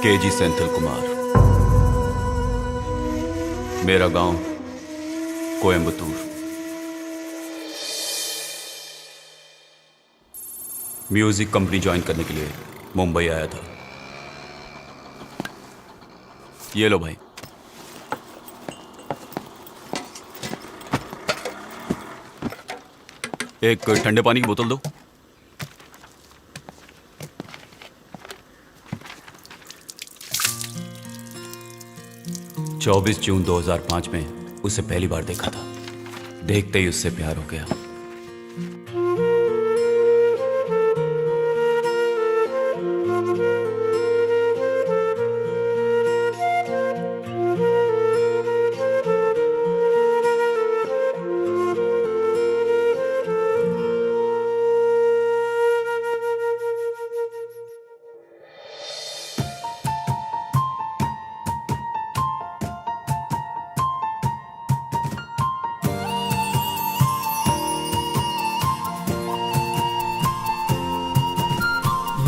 KG Senthil Kumar. मेरा गांव Coimbatore. Music company join करने के लिए मुंबई आया था। ये लो भाई। एक ठंडे पानी की बोतल दो। चौबीस जून 2005 में उसे पहली बार देखा था। देखते ही उससे प्यार हो गया।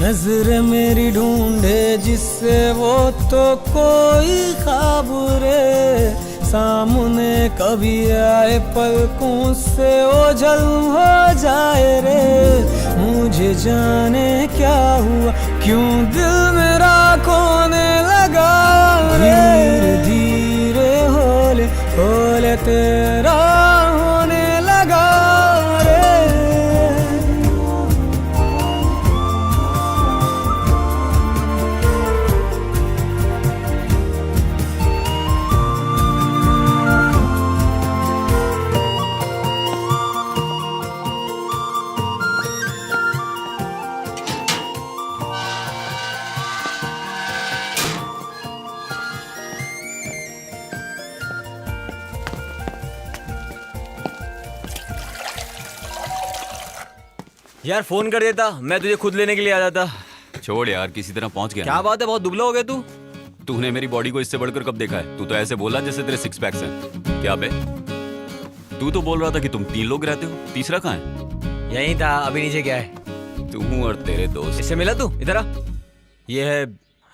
नजर मेरी ढूंढे जिससे वो तो कोई ख्वाब रे सामने कभी आए पलकों से ओझल हो जाए रे। मुझे जाने क्या हुआ क्यों दिल मेरा खोने लगा रे। धीरे धीरे होले तेरा होने लगा रे। यार फोन कर देता, मैं तुझे खुद लेने के लिए आ जाता। छोड़ यार, किसी तरह पहुंच गया। क्या बात है, बहुत दुबला हो गया तू। तूने मेरी बॉडी को इससे बढ़कर कब देखा है? तू तो ऐसे बोला जैसे तेरे सिक्स पैक्स हैं। क्या बे? तू तो बोल रहा था कि तुम 3 लोग रहते हो, तीसरा कहाँ है? यही था, अभी नीचे क्या है? तू और तेरे दोस्त। इससे मिला तू? इधर आ। ये है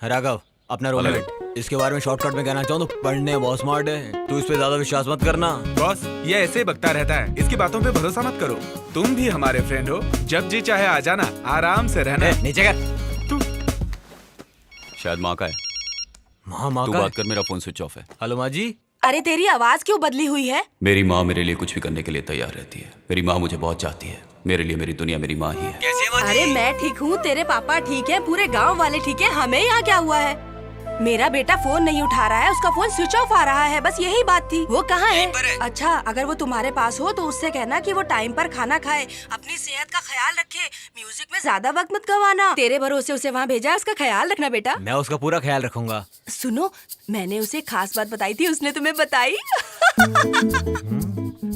राघव, अपना रूममेट। इसके बारे में शॉर्टकट में कहना चाहूँ तो पढ़ने बहुत स्मार्ट है। तू इस पे ज्यादा विश्वास मत करना। बॉस, ये ऐसे ही बकता रहता है, इसकी बातों पे भरोसा मत करो। तुम भी हमारे फ्रेंड हो, जब जी चाहे आ जाना, आराम से रहना। नीचे कर। तू शायद माँ का है। माँ तू का? बात कर, मेरा फोन स्विच ऑफ है। हेलो माँ जी। अरे तेरी आवाज क्यों बदली हुई है? मेरी माँ मेरे लिए कुछ भी करने के लिए तैयार रहती है। मेरी माँ मुझे बहुत चाहती है। मेरे लिए मेरी दुनिया मेरी माँ ही है। कैसे माँ जी? अरे मैं ठीक हूँ, तेरे पापा ठीक है, पूरे गांव वाले ठीक है, हमें यहाँ क्या हुआ है? मेरा बेटा फोन नहीं उठा रहा है, उसका फोन स्विच ऑफ आ रहा है, बस यही बात थी। वो कहाँ है? अच्छा, अगर वो तुम्हारे पास हो तो उससे कहना कि वो टाइम पर खाना खाए, अपनी सेहत का ख्याल रखे, म्यूजिक में ज्यादा वक्त मत गवाना। तेरे भरोसे उसे वहाँ भेजा है, उसका ख्याल रखना बेटा। मैं उसका पूरा ख्याल रखूंगा। सुनो, मैंने उसे खास बात बताई थी, उसने तुम्हें बताई?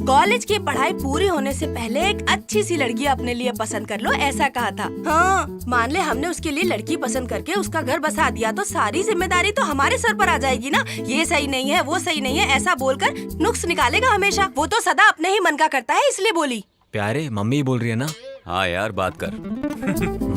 कॉलेज की पढ़ाई पूरी होने से पहले एक अच्छी सी लड़की अपने लिए पसंद कर लो, ऐसा कहा था। हाँ, मान ले हमने उसके लिए लड़की पसंद करके उसका घर बसा दिया तो सारी जिम्मेदारी तो हमारे सर पर आ जाएगी ना। ये सही नहीं है, वो सही नहीं है, ऐसा बोलकर नुक्स निकालेगा हमेशा। वो तो सदा अपने ही मन का करता है, इसलिए बोली। प्यारे, मम्मी बोल रही है ना? हाँ यार, बात कर।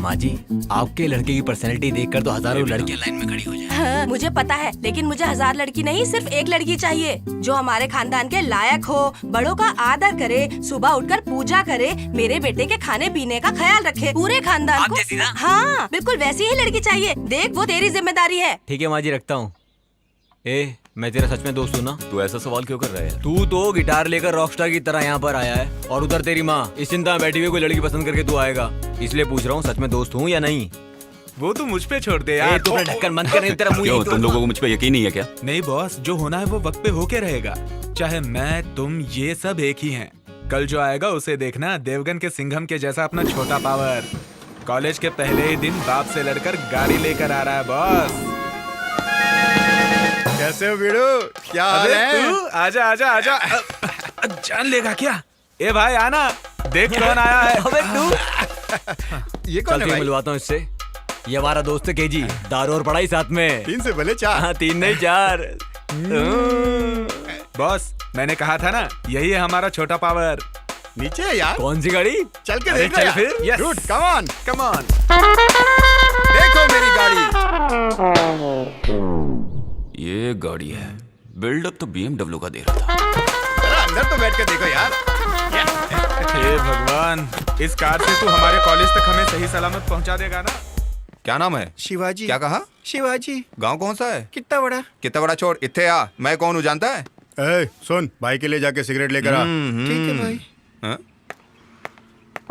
माँ जी, आपके लड़के की पर्सनैलिटी देखकर तो हजारों लड़कियां लाइन में खड़ी हो जाए। हाँ, मुझे पता है, लेकिन मुझे 1000 लड़की नहीं, सिर्फ एक लड़की चाहिए जो हमारे खानदान के लायक हो, बड़ों का आदर करे, सुबह उठकर पूजा करे, मेरे बेटे के खाने पीने का ख्याल रखे, पूरे खानदान को। जैसी ना? हाँ, बिल्कुल वैसी ही लड़की चाहिए। देख, वो तेरी जिम्मेदारी है। ठीक है माँ जी, रखता हूँ। ए, मैं तेरा सच में दोस्त हूँ ना? तू ऐसा सवाल क्यों कर रहा है? तू तो गिटार लेकर रॉकस्टार की तरह यहाँ पर आया है और उधर तेरी माँ इस चिंता में बैठी हुई कोई लड़की पसंद करके तू आएगा। इसलिए पूछ रहा हूँ, सच में दोस्त हूँ या नहीं? वो तू मुझ पे छोड़ दे यार। तू अपना ढक्कन बंद कर, नहीं तेरा मुंह क्यों, यहीं तुम लोगों को मुझ पे यकीन नहीं है क्या? नहीं बॉस, जो होना है वो वक्त पे होके रहेगा। चाहे मैं, तुम, ये सब एक ही हैं। कल जो आएगा उसे देखना, देवगन के सिंघम के जैसा अपना छोटा पावर। कॉलेज के पहले ही दिन बाप से लड़कर गाड़ी लेकर आ रहा है बॉस। कैसे हो वीरू? क्या हाल अबे है? तू आजा आजा आजा। जान लेगा क्या? ए भाई आना, देख कौन आया है। अबे तू ये कौन चल है के भाई? मिलवाता हूँ इससे। ये हमारा दोस्त है केजी, दारू और पढ़ाई साथ में। 3 से भले 4। हाँ, 3 नहीं 4। बॉस, मैंने कहा था ना, यही है हमारा छोटा पावर। नीचे है यार। कौन सी गाड़ी? चल के अरे देखो चल यार। फिर। Yes. Dude, come on. Come on. देखो लो मेरी गाड़ी। ये गाड़ी है, बिल्डअप तो BMW का दे रहा था। अरे अंदर तो बैठ के देखो यार। हे भगवान, इस कार से तू हमारे कॉलेज तक हमें सही सलामत पहुंचा देगा ना? क्या नाम है? शिवाजी। क्या कहा? शिवाजी। गांव कौन सा है? कितना बड़ा? कितना बड़ा छोड़, इत्थे आ। मैं कौन हूँ जानता है? ए, सुन, भाई के लिए जाके सिगरेट लेकर आ। ठीक है भाई। हाँ?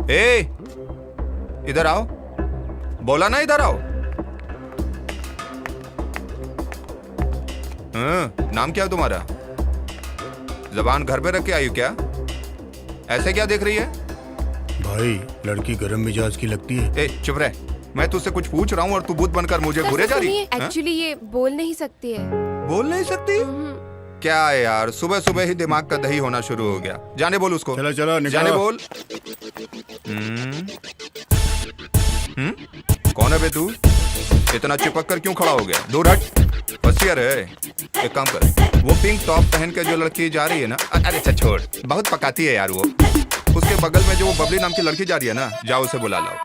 ए, इधर आओ। बोला ना इधर आओ। हाँ, नाम क्या है तुम्हारा? जबान घर पे रख के आई हो क्या? ऐसे क्या देख रही है? भाई, लड़की गरम मिजाज की लगती है। ए, चुप रह। मैं तुझसे कुछ पूछ रहा हूँ और तू भूत बनकर मुझे घूरे जा रही है। एक्चुअली ये बोल नहीं सकती है। बोल नहीं सकती? क्या है यार, सुबह सुबह ही दिमाग का दही होना शुरू हो गया। जाने बोल उसको। चलो चलो निकलो। जाने बोल। कौन है बे तू? इतना चिपक कर क्यों खड़ा हो गया? दूर हट। होशियार है। एक काम कर, वो पिंक टॉप पहन के जो लड़की जा रही है ना, अरे अच्छा छोड़, बहुत पकाती है यार वो। उसके बगल में जो वो बबली नाम की लड़की जा रही है ना, जाओ उसे बुला लाओ।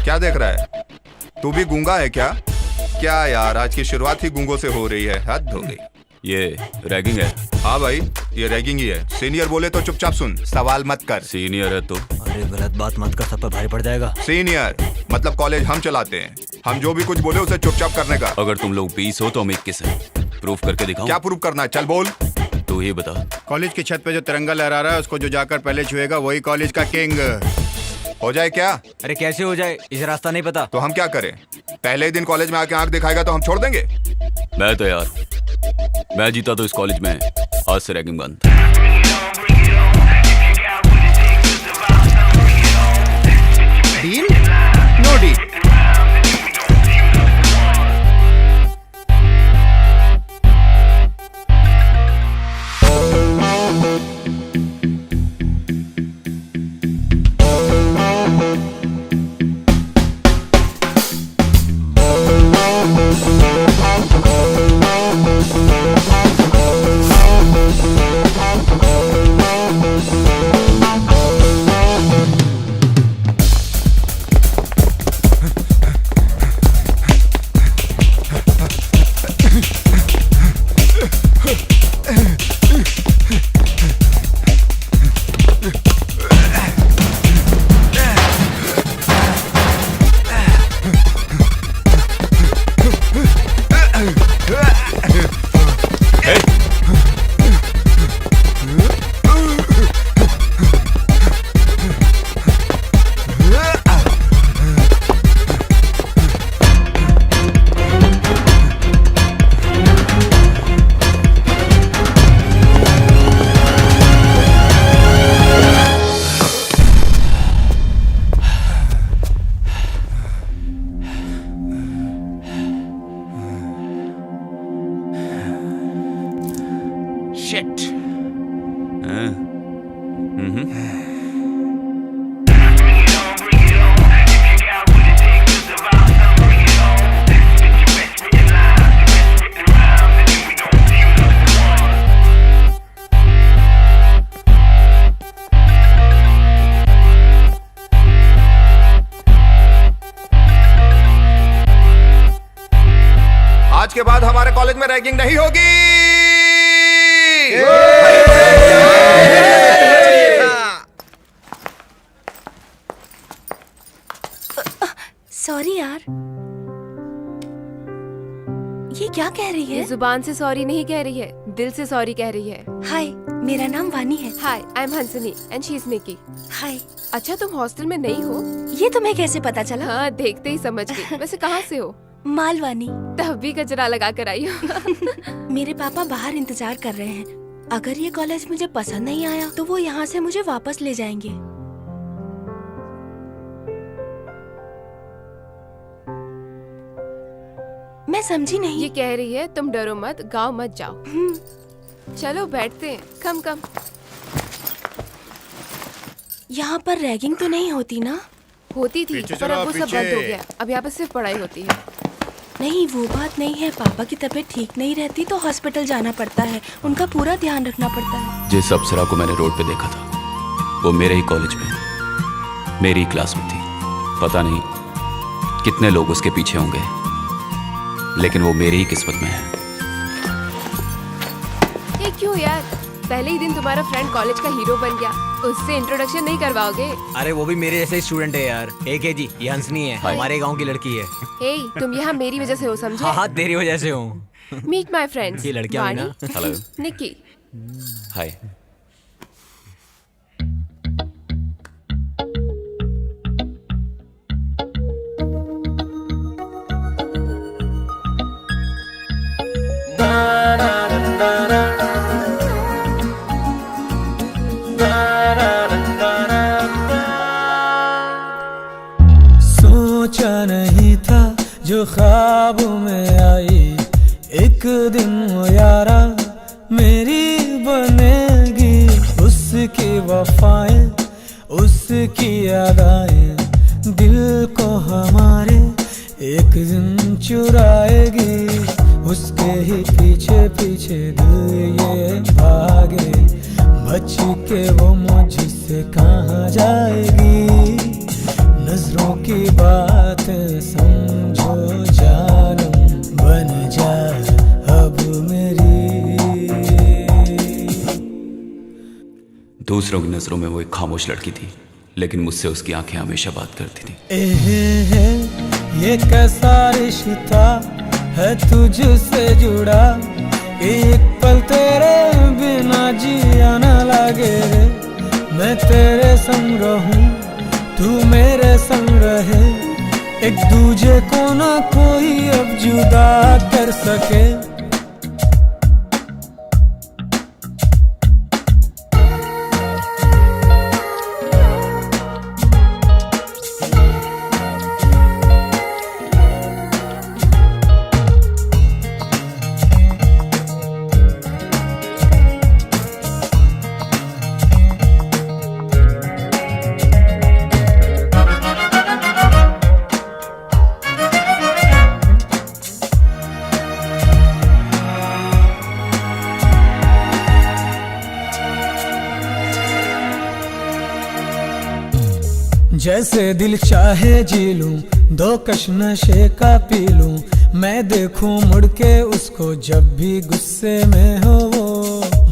क्या देख रहा है? तू भी गूंगा है क्या? क्या यार, आज की शुरुआत ही गूंगों से हो रही है। हद हो गई। ये रैगिंग है। हाँ भाई, ये रैगिंग ही है। सीनियर बोले तो चुपचाप सुन, सवाल मत कर। सीनियर है तो अरे गलत बात मत कर, सब पर भारी पड़ जाएगा। सीनियर मतलब कॉलेज हम चलाते हैं। हम जो भी कुछ बोले उसे चुपचाप करने का। अगर तुम लोग 20 हो तो हम 21 हैं। प्रूफ करके दिखाऊं? क्या प्रूफ करना है? चल बोल। तू ही बता। कॉलेज की छत पे जो तिरंगा लहरा रहा है, उसको जो जाकर पहले छुएगा वही कॉलेज का किंग। हो जाए क्या? अरे कैसे हो जाए, इसे रास्ता नहीं पता। तो हम क्या करें? पहले ही दिन कॉलेज में आके आंख दिखाएगा तो हम छोड़ देंगे? मैं तो यार, मैं जीता तो इस कॉलेज में आज से रैगिंग बंद। डील? No deal. आज के बाद हमारे कॉलेज में रैगिंग नहीं होगी। सॉरी यार। ये क्या कह रही ये है? जुबान से सॉरी नहीं कह रही है, दिल से सॉरी कह रही है। हाय, मेरा नाम वानी है। Hi, I am Hansni and she is Nikki. Hi. अच्छा, तुम हॉस्टल में नहीं हो? ये तुम्हें कैसे पता चला? हाँ, देखते ही समझ गई। वैसे कहाँ से हो? मालवानी। तब भी गजरा लगा कर आई हो। मेरे पापा बाहर इंतजार कर रहे हैं। अगर ये कॉलेज मुझे पसंद नहीं आया तो वो यहाँ से मुझे वापस ले जाएंगे। मैं समझी नहीं। ये कह रही है तुम डरो मत, गाँव मत जाओ। चलो बैठते हैं। कम कम। यहाँ पर रैगिंग तो नहीं होती ना? होती थी पीछे पर चलो, अब वो सब पीछे। बंद हो गया। अब यहाँ पर सिर्फ पढ़ाई होती है। नहीं, वो बात नहीं है। पापा की तबीयत ठीक नहीं रहती तो हॉस्पिटल जाना पड़ता है। उनका पूरा ध्यान रखना पड़ता है। जिस अप्सरा को मैंने रोड पे देखा था वो मेरे ही कॉलेज में मेरी ही क्लास में थी। पता नहीं कितने लोग उसके पीछे होंगे, लेकिन वो मेरी ही किस्मत में है। ये क्यों यार, पहले ही दिन तुम्हारा फ्रेंड कॉलेज का हीरो बन गया, उससे इंट्रोडक्शन नहीं करवाओगे? अरे वो भी मेरे जैसे स्टूडेंट है यार। एक है जी, ये हंसनी है, हमारे गांव की लड़की है। हे, तुम यहाँ मेरी वजह से हो, समझे? हाँ, तेरी वजह से हूँ। Meet my friends. ये लड़कियां भी ना। हेलो। निक्की। हाय। सोचा नहीं था जो ख्वाब में आई, एक दिन वो यारा मेरी बनेगी। उसकी वफाएं, उसकी यादें दिल को हमारे एक दिन चुराएगी। उसके ही पीछे पीछे दिल ये भागे, बच के वो मुझसे कहाँ जाएगी। नजरों की बात समझो जानम, बन जा अब मेरी। दूसरों की नजरों में वो एक खामोश लड़की थी, लेकिन मुझसे उसकी आंखें हमेशा बात करती थी। है ये कैसा रिश्ता है तुझसे जुड़ा, एक पल तेरे बिना जिया न लगे रे। मैं तेरे संग रहूं, तू मेरे संग रहे, एक दूजे को ना कोई अब जुदा कर सके। जैसे दिल चाहे जी लूं, दो कश नशे का पी लूं। मैं देखूं मुड़ के उसको जब भी गुस्से में हो वो।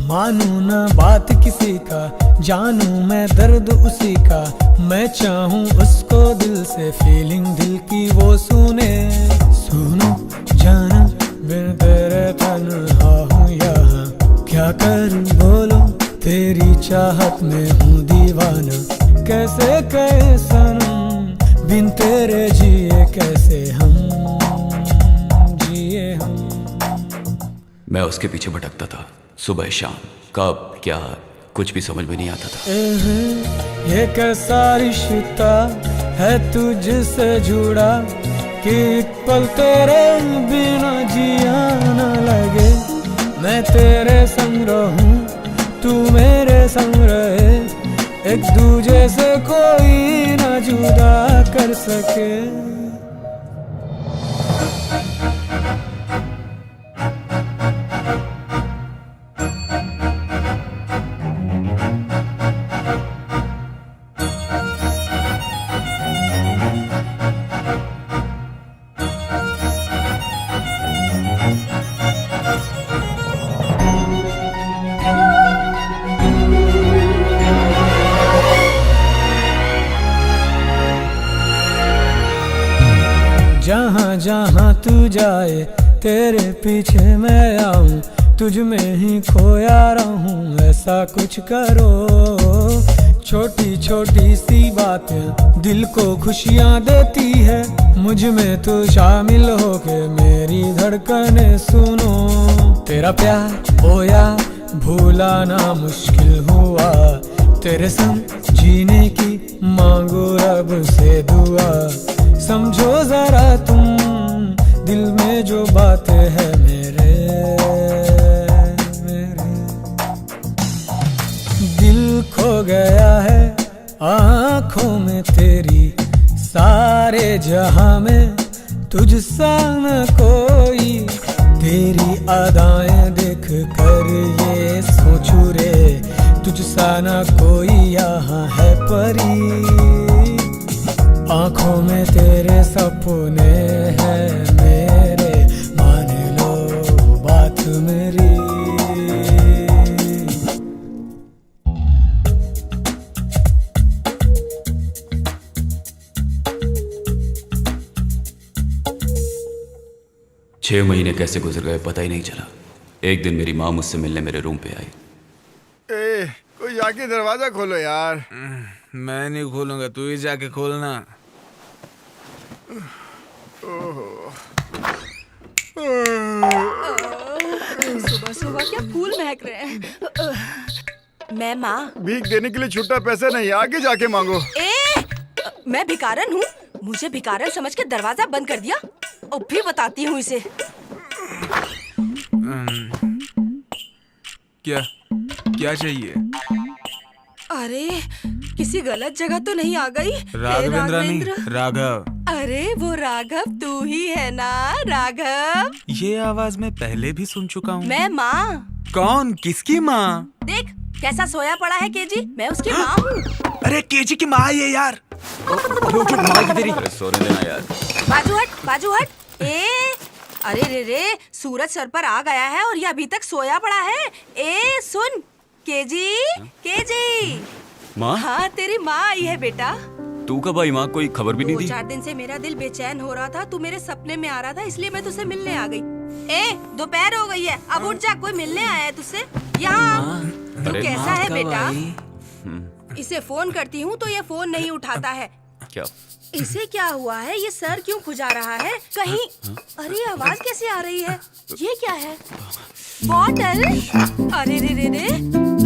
मानूं ना बात किसी का, जानूं मैं दर्द उसी का। मैं चाहूं उसको दिल से, फीलिंग दिल की वो सुने। सुनो जाना बिन तेरे तन्हा हूँ यहाँ, क्या करूं बोलो तेरी चाहत में हूँ दीवाना। कैसे कहे सनम बिन तेरे जिए, कैसे हम जिए हम। मैं उसके पीछे भटकता था, सुबह शाम, कब क्या कुछ भी समझ में नहीं आता था। ये कैसा रिश्ता है तुझसे जुड़ा, कि एक पल तेरे बिना जिया न लगे। मैं तेरे संग रहूं, तू मेरे संग रहे, एक दूजे से कोई ना जुदा कर सके। जहाँ जहाँ तू जाए तेरे पीछे मैं आऊं, तुझ में ही खोया रहूं, ऐसा कुछ करो। छोटी छोटी सी बातें दिल को खुशियाँ देती है, मुझ में तू शामिल होके मेरी धड़कने सुनो। तेरा प्यार होया भूला ना मुश्किल हुआ, तेरे संग जीने की मांगो रब से दुआ। समझो जरा तुम दिल में जो बातें है मेरे दिल खो गया है आँखों में तेरी, सारे जहां में तुझसा न कोई। तेरी अदाएं देख कर ये सोचूं रे, तुझसा न कोई यहाँ है परी। आँखों में तेरे सपने 6 महीने कैसे गुजर गए पता ही नहीं चला। एक दिन मेरी माँ मुझसे मिलने मेरे रूम पे आई। ए, कोई जाके दरवाजा खोलो यार। मैं नहीं खोलूंगा, तू ही जाके खोलना। सुबह सुबह क्या फूल महक रहे हैं। मैं माँ। भीख देने के लिए छुट्टा पैसा नहीं, आगे जाके मांगो। मैं भिखारन हूँ? मुझे भिखारन समझ के दरवाजा बंद कर दिया। अब भी बताती हूँ इसे। क्या क्या चाहिए? अरे किसी गलत जगह तो नहीं आ गई? राघवेंद्र नहीं, राघवेंद्र। राघव। अरे वो राघव तू ही है ना? राघव। ये आवाज मैं पहले भी सुन चुका हूँ। मैं माँ। कौन? किसकी माँ? देख कैसा सोया पड़ा है केजी। मैं उसकी माँ हूँ। अरे केजी की माँ ये यार। अरे सोने देना यार। बाजू हट। अरे रे सूरज सर पर आ गया है और ये अभी तक सोया पड़ा है। सुन केजी। माँ? हाँ तेरी माँ आई है बेटा। तू कब आई माँ? कोई खबर भी नहीं दी? 4 दिन से मेरा दिल बेचैन हो रहा था। तू मेरे सपने में आ रहा था इसलिए मैं तुझसे मिलने आ गई। दोपहर हो गई है, अब उठ जा। कोई मिलने आया है तुझसे। यहाँ तू अरे कैसा है बेटा? इसे फोन करती हूँ तो ये फोन नहीं उठाता है। क्या? इसे क्या हुआ है? ये सर क्यों खुजा रहा है कहीं? अरे आवाज कैसे आ रही है? ये क्या है? बॉटल? अरे रे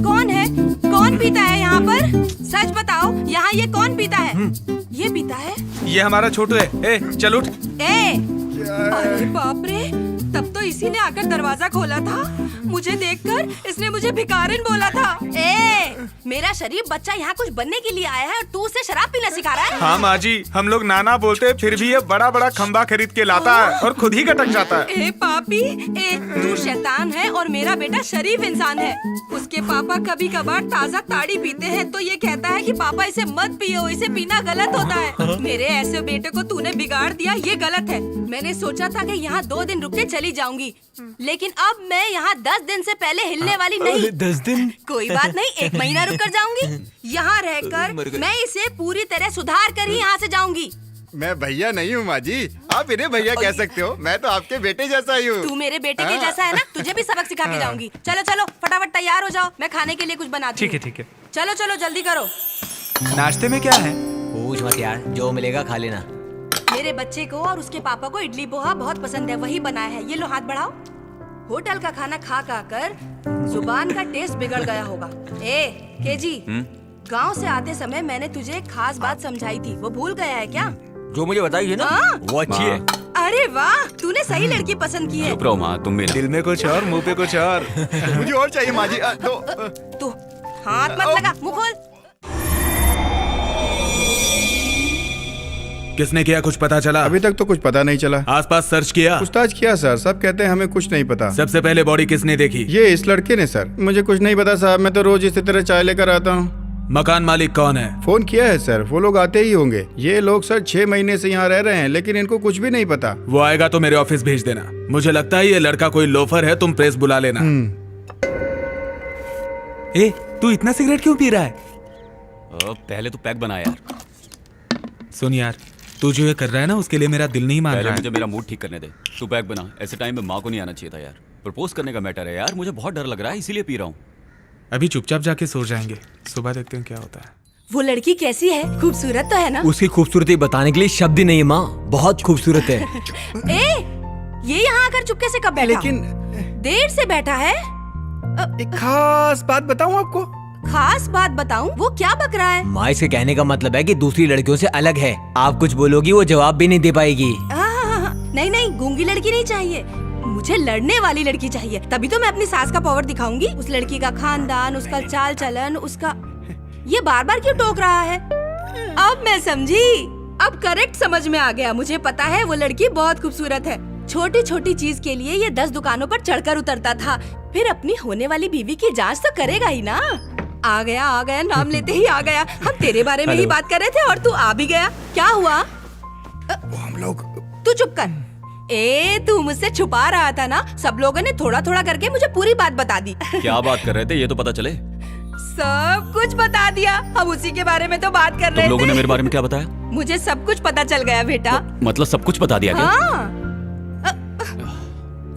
कौन है? कौन पीता है यहाँ पर? सच बताओ, यहाँ ये कौन पीता है? ये पीता है? ये हमारा छोटू है। चल उठ। अरे बाप रे, तब तो इसी ने आकर दरवाजा खोला था। मुझे देखकर इसने मुझे भिखारिन बोला था। मेरा शरीफ बच्चा यहाँ कुछ बनने के लिए आया है और तू उसे शराब पीना सिखा रहा है? हाँ माँ जी, हम लोग नाना बोलते फिर भी ये बड़ा बड़ा खंबा खरीद के लाता है और खुद ही कटक जाता है। पापी, तू शैतान है और मेरा बेटा शरीफ इंसान है। उसके पापा कभी कभार ताजा ताड़ी पीते हैं तो ये कहता है कि पापा इसे मत पियो, इसे पीना गलत होता है। मेरे ऐसे बेटे को तूने बिगाड़ दिया, ये गलत है। मैंने सोचा था कि यहाँ 2 दिन रुक के चली जाऊंगी, लेकिन अब मैं यहाँ 10 दिन से पहले हिलने वाली नहीं। 10 दिन? कोई बात नहीं, 1 महीना रुक कर जाऊंगी। यहाँ रहकर मैं इसे पूरी तरह सुधार कर ही यहाँ से जाऊंगी। मैं भैया नहीं हूँ माँ जी, आप इन्हें भैया कह सकते हो। मैं तो आपके बेटे जैसा ही हूँ। तू मेरे बेटे के जैसा है ना, तुझे भी सबक सिखा के जाऊंगी। चलो फटाफट तैयार हो जाओ, मैं खाने के लिए कुछ बनाती हूँ। ठीक है। चलो जल्दी करो। नाश्ते में क्या है? पूछ मत यार, जो मिलेगा खा लेना। मेरे बच्चे को और उसके पापा को इडली पोहा बहुत पसंद है, वही बनाया है। ये लो हाथ बढ़ाओ। होटल का खाना खा कर जुबान का टेस्ट बिगड़ गया होगा। केजी, गांव से आते समय मैंने तुझे एक खास बात समझाई थी, वो भूल गया है क्या? जो मुझे बताई है ना, वो अच्छी है। अरे वाह, तूने सही लड़की पसंद की है। चुप रहो माँ, तुम मेरा। दिल में कुछ और, मुंह पे कुछ और। मुझे और चाहिए माँ जी। तू हाथ मत लगा, मुंह खोल। किसने किया, कुछ पता चला? अभी तक तो कुछ पता नहीं चला। आसपास सर्च किया? पूछताछ किया सर, सब कहते हैं हमें कुछ नहीं पता। सबसे पहले बॉडी किसने देखी? ये इस लड़के ने सर। मुझे कुछ नहीं पता साहब, मैं तो रोज इसी तरह चाय लेकर आता हूँ। मकान मालिक कौन है? फोन किया है सर, वो लोग आते ही होंगे। ये लोग सर 6 महीने से यहाँ रह रहे हैं, लेकिन इनको कुछ भी नहीं पता। वो आएगा तो मेरे ऑफिस भेज देना। मुझे लगता है ये लड़का कोई लोफर है, तुम प्रेस बुला लेना। तू इतना सिगरेट क्यों पी रहा है? पहले तो पैक बना यार। सुन यार, तू जो ये कर रहा है ना, उसके लिए मेरा दिल नहीं मान पहले रहा है। मुझे मेरा मूड ठीक करने दे। तू पैक बना। ऐसे टाइम में माँ को नहीं आना चाहिए था यार। प्रपोज करने का मैटर है यार, मुझे बहुत डर लग रहा है, इसीलिए पी रहा हूँ। अभी चुपचाप जाके सो जाएंगे, सुबह देखते हैं क्या होता है। वो लड़की कैसी है? खूबसूरत तो है ना? उसकी खूबसूरती बताने के लिए शब्द ही नहीं है माँ, बहुत खूबसूरत है। ये यहाँ आकर चुपके से कब बैठा? लेकिन देर से बैठा है। एक खास बात बताऊँ आपको। खास बात बताऊं? वो क्या बक रहा है? माँ, इसके कहने का मतलब है कि दूसरी लड़कियों से अलग है। आप कुछ बोलोगी वो जवाब भी नहीं दे पाएगी। नहीं, गूंगी लड़की नहीं चाहिए, मुझे लड़ने वाली लड़की चाहिए। तभी तो मैं अपनी सास का पावर दिखाऊंगी। उस लड़की का खानदान, उसका चाल चलन, उसका ये बार बार क्यों टोक रहा है? अब मैं समझी, अब करेक्ट समझ में आ गया। मुझे पता है वो लड़की बहुत खूबसूरत है। छोटी छोटी चीज के लिए ये 10 दुकानों पर चढ़कर उतरता था, फिर अपनी होने वाली बीवी की जांच तो करेगा ही ना। आ गया, नाम लेते ही आ गया। हम तेरे बारे में ही बात कर रहे थे और तू आ भी गया। क्या हुआ? वो हम लोग। तू चुप कर। तू मुझसे छुपा रहा था ना? सब लोगों ने थोड़ा थोड़ा करके मुझे पूरी बात बता दी। क्या बात कर रहे थे ये तो पता चले। सब कुछ बता दिया। हम उसी के बारे में तो बात कर रहे थे। तुम लोगों ने मेरे बारे में क्या बताया? मुझे सब कुछ पता चल गया बेटा। मतलब सब कुछ बता दिया क्या? हाँ।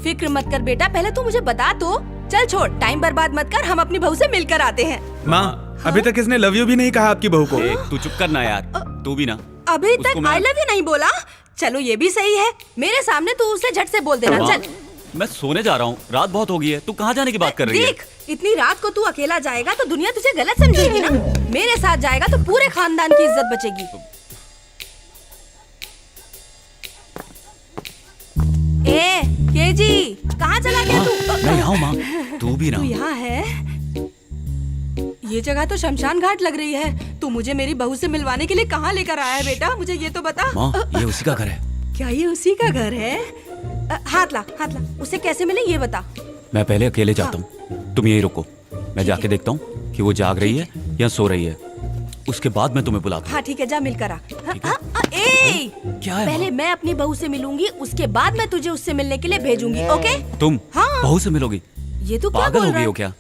फिक्र मत कर बेटा, पहले तू मुझे बता तो। चल छोड़, टाइम बर्बाद मत कर, हम अपनी बहू से मिलकर आते हैं। माँ, अभी तक इसने लव यू भी नहीं कहा आपकी बहू को। ए, तू चुप करना यार, तू भी ना। अभी उसको तक मैं- आई लव यू नहीं बोला। चलो ये भी सही है, मेरे सामने तू उसे झट से बोल देना। माँ, चल मैं सोने जा रहा हूँ, रात बहुत हो गई है। तू कहाँ जाने की बात कर रही है? देख, इतनी रात को तू अकेला जाएगा तो दुनिया तुझे गलत समझेगी ना। मेरे साथ जाएगा तो पूरे खानदान की इज्जत बचेगी। ए केजी, कहाँ चला गया तू? मैं यहाँ हूँ माँ, तू भी ना। तू यहाँ है? ये जगह तो शमशान घाट लग रही है। तू मुझे मेरी बहू से मिलवाने के लिए कहाँ लेकर आया है बेटा? मुझे ये तो बता। माँ, ये उसी का घर है। क्या ये उसी का घर है? हाथ ला, हाथ ला। उसे कैसे मिले ये बता। मैं पहले अकेले जाता हूँ, तुम यहीं रुको। मैं जाके देखता हूँ कि वो जाग रही है या सो रही है। उसके बाद मैं तुम्हें बुलाता हूँ। हाँ ठीक है, जा मिलकर आ। ठीक है। क्या है पहले माँ? मैं अपनी बहू से मिलूंगी, उसके बाद मैं तुझे उससे मिलने के लिए भेजूंगी। ओके? तुम हाँ। बहू से मिलोगी? ये तू क्या पागल बोल हो रहा गई है? हो क्या?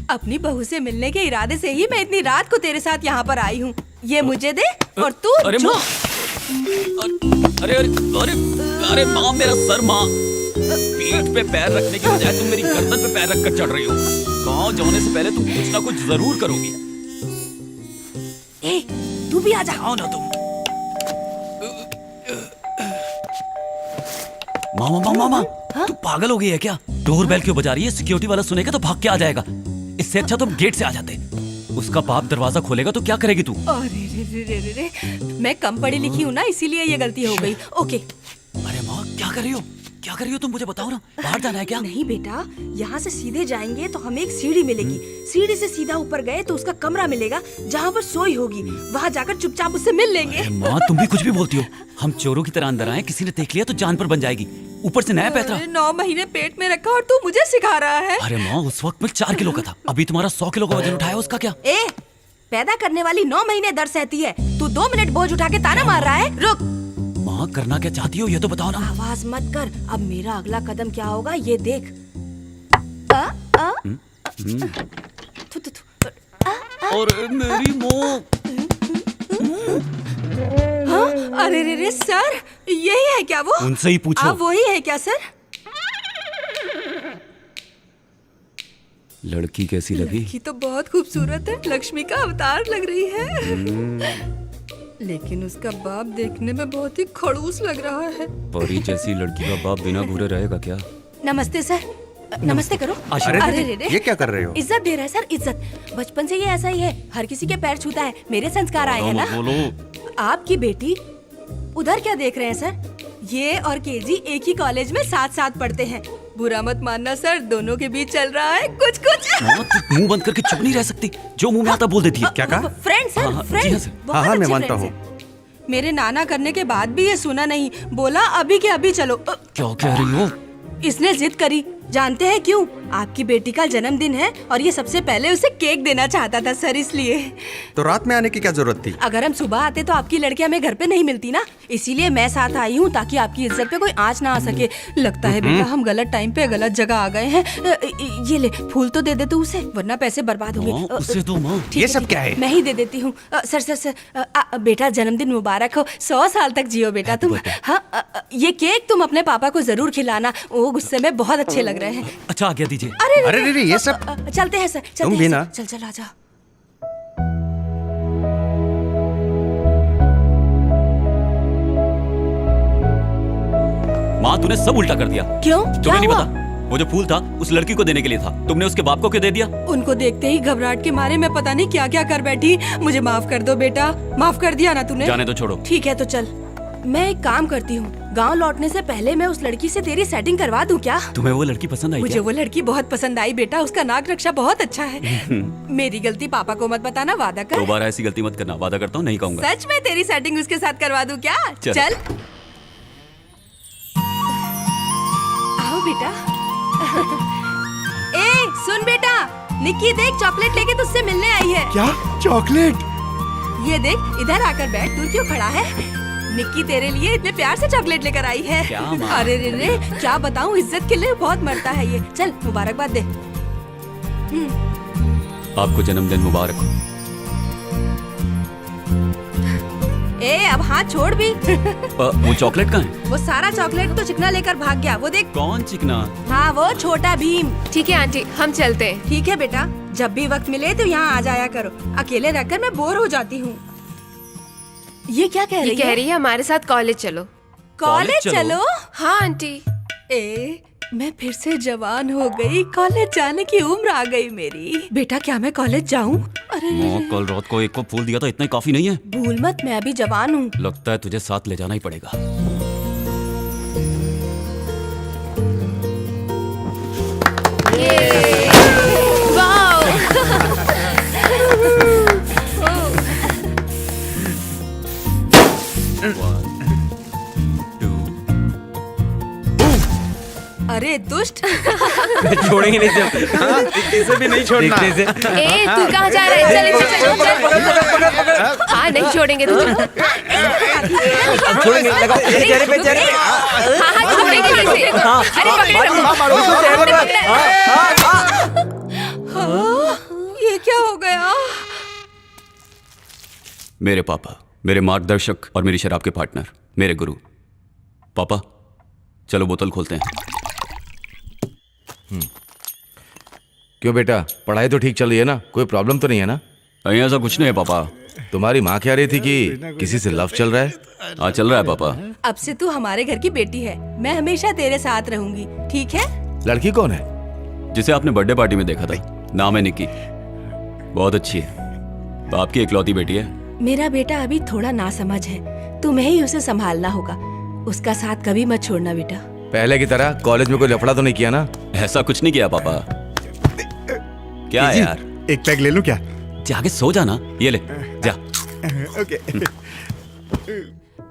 अपनी बहू से मिलने के इरादे से ही मैं इतनी रात को तेरे साथ यहाँ पर आई हूँ। ये मुझे दे और तू अरे जो। माँ, अरे अरे अरे अरे माँ, मेरा सर माँ। पीठ पे पैर रखने की बजाय तुम मेरी गर्दन पे पैर रखकर चढ़ रही हो। गाँव जाने से पहले तुम कुछ ना कुछ जरूर करोगी। ए, तू भी आ जा। आओ ना तुम। मामा मामा मामा, तू पागल हो गई है क्या? डोर बेल क्यों बजा रही है? सिक्योरिटी वाला सुनेगा तो भाग के आ जाएगा। इससे अच्छा तुम गेट से आ जाते। उसका बाप दरवाजा खोलेगा तो क्या करेगी तू? अरे रे रे रे रे, मैं कम पढ़ी लिखी हूँ ना, इसीलिए ये गलती हो गई। ओके। अरे माँ, क्या कर रही हो? क्या कर रही हो तुम? मुझे बताओ ना, बाहर जाना है क्या? नहीं बेटा, यहाँ से सीधे जाएंगे तो हमें एक सीढ़ी मिलेगी। सीढ़ी से सीधा ऊपर गए तो उसका कमरा मिलेगा जहाँ पर सोई होगी। वहाँ जाकर चुपचाप उससे मिल लेंगे। अरे माँ, तुम भी कुछ भी बोलती हो। हम चोरों की तरह अंदर आए, किसी ने देख लिया तो जान पर बन जाएगी। ऊपर से नया पैतरा। 9 महीने पेट में रखा और तू मुझे सिखा रहा है। अरे माँ, उस वक्त मैं 4 किलो का था। अभी तुम्हारा 100 किलो का वजन उठाया, उसका क्या? ए, पैदा करने वाली 9 महीने दर्द सहती है, तू 2 मिनट बोझ उठा के ताना मार रहा है। रुक। माँ, करना क्या चाहती हो ये तो बताओ ना। आवाज मत कर। अब मेरा अगला कदम क्या होगा ये देख। थु, थु, थु। और मेरी माँ। हाँ? अरे रे रे सर, यही है क्या वो? उनसे ही पूछो। आप वही है क्या सर? लड़की कैसी लगी? लड़की तो बहुत खूबसूरत है, लक्ष्मी का अवतार लग रही है। लेकिन उसका बाप देखने में बहुत ही खड़ूस लग रहा है। परी जैसी लड़की का बाप बिना घूरे रहेगा क्या? नमस्ते सर। नमस्ते करो। आशीर्वाद। अरे रे रे, ये क्या कर रहे हो? इज्जत दे रहा है सर, इज्जत। बचपन से ये ऐसा ही है, हर किसी के पैर छूता है। मेरे संस्कार आए हैं ना। बोलो। आपकी बेटी उधर क्या देख रहे हैं सर? ये और केजी एक ही कॉलेज में साथ साथ पढ़ते हैं। बुरा मत मानना सर, दोनों के बीच चल रहा है कुछ कुछ। माँ, तू मुंह बंद करके चुप नहीं रह सकती। जो मुंह में आता बोल देती है। क्या कहा? फ्रेंड सर, हाँ, हाँ, जी फ्रेंड। हाँ सर। बहुत हाँ, मैं अच्छे मानता friends हैं। मेरे नाना करने के बाद भी ये सुना नहीं, बोला अभी के अभी चलो। क्या कह रही हो? इसने जिद करी। जानते हैं क्यों? आपकी बेटी का जन्मदिन है और ये सबसे पहले उसे केक देना चाहता था सर, इसलिए। तो रात में आने की क्या जरूरत थी? अगर हम सुबह आते तो आपकी लड़की हमें घर पे नहीं मिलती ना, इसीलिए मैं साथ आई हूँ ताकि आपकी इज्जत पे कोई आंच ना आ सके। लगता है बेटा हम गलत टाइम पे गलत जगह आ गए हैं। ये ले, फूल तो दे दे तू उसे, वरना पैसे बर्बाद होंगे। माँ, उसे दो माँ। ठीक ये है, सब ठीक क्या है? मैं ही दे देती हूँ। सर सर सर, बेटा जन्मदिन मुबारक हो, 100 साल तक जियो बेटा तुम। हाँ, ये केक तुम अपने पापा को जरूर खिलाना, वो गुस्से में बहुत अच्छे लग रहे हैं। अच्छा, आज्ञा दीजिए। अरे रे रे, ये सब चलते हैं सर, चलते तुम हैं भी सर। ना? चल चल आजा। माँ, तूने सब उल्टा कर दिया। क्यों? क्या तुम्हें नहीं हुआ? पता, वो जो फूल था उस लड़की को देने के लिए था, तुमने उसके बाप को क्यों दे दिया? उनको देखते ही घबराहट के मारे मैं पता नहीं क्या क्या कर बैठी। मुझे माफ कर दो बेटा, माफ कर दिया ना तूने? जाने तो छोड़ो। ठीक है तो चल, मैं एक काम करती हूँ, गांव लौटने से पहले मैं उस लड़की से तेरी सेटिंग करवा दूं क्या? तुम्हें वो लड़की पसंद आई मुझे क्या? वो लड़की बहुत पसंद आई बेटा, उसका नाक रक्षा बहुत अच्छा है। मेरी गलती पापा को मत बताना, वादा कर। दोबारा ऐसी गलती मत करना, वादा करता हूँ नहीं कहूँगा। सच में तेरी सेटिंग उसके साथ करवा दूं क्या? चल। चल आओ बेटा। ए सुन बेटा, निक्की देख चॉकलेट लेके तुझसे मिलने आई है। क्या? चॉकलेट? ये देख, इधर आकर बैठ, दूर क्यों खड़ा है? निक्की तेरे लिए इतने प्यार से चॉकलेट लेकर आई है। क्या माँ? अरे रे रे, क्या बताऊं, इज्जत के लिए बहुत मरता है ये। चल मुबारकबाद दे। आपको जन्मदिन मुबारक हो। ए अब हाथ छोड़ भी। वो चॉकलेट कहाँ है? वो सारा चॉकलेट तो चिकना लेकर भाग गया, वो देख। कौन चिकना? हाँ वो छोटा भीम। ठीक है आंटी, हम चलते हैं। ठीक है बेटा, जब भी वक्त मिले तो यहाँ आ जाया करो, अकेले रहकर मैं बोर हो जाती हूँ। ये क्या कह ये रही कह है? रही है हमारे साथ कॉलेज चलो। कॉलेज चलो? हाँ आंटी। ए मैं फिर से जवान हो गई, कॉलेज जाने की उम्र आ गई मेरी। बेटा क्या मैं कॉलेज जाऊँ? अरे माँ कल रात को एक को फूल दिया था, इतना ही काफी नहीं है? भूल मत, मैं अभी जवान हूँ। लगता है तुझे साथ ले जाना ही पड़ेगा। अरे दुष्ट। छोड़ेंगे नहीं जब इसे भी नहीं छोड़ना। ए तू कहाँ जा रहा है? चल इसे चल। हाँ नहीं छोड़ेंगे तुझे। छोड़ेंगे, लगाओ चेहरे पे चेहरे पे। हाँ हाँ छोड़ेंगे इसे। अरे पकड़े रखो। ये क्या हो गया? मेरे पापा, मेरे मार्गदर्शक और मेरी शराब के पार्टनर, मेरे गुरु। पापा चलो बोतल खोलते हैं। क्यों बेटा, पढ़ाई तो ठीक चल रही है ना? कोई प्रॉब्लम तो नहीं है ना? नहीं ऐसा कुछ नहीं है पापा। तुम्हारी माँ कह रही थी कि किसी से लव चल रहा है। हाँ चल रहा है पापा। अब से तू हमारे घर की बेटी है, मैं हमेशा तेरे साथ रहूंगी, ठीक है? लड़की कौन है? जिसे आपने बर्थडे पार्टी में देखा था, नाम है निक्की। बहुत अच्छी है, बाप की इकलौती बेटी है। मेरा बेटा अभी थोड़ा नासमझ है, तुम्हें ही उसे संभालना होगा। उसका साथ कभी मत छोड़ना बेटा। पहले की तरह कॉलेज में कोई लफड़ा तो नहीं किया ना? ऐसा कुछ नहीं किया पापा। क्या है यार? एक पैक ले लूं क्या? जाके सो जाना। ये ले जा। ओके।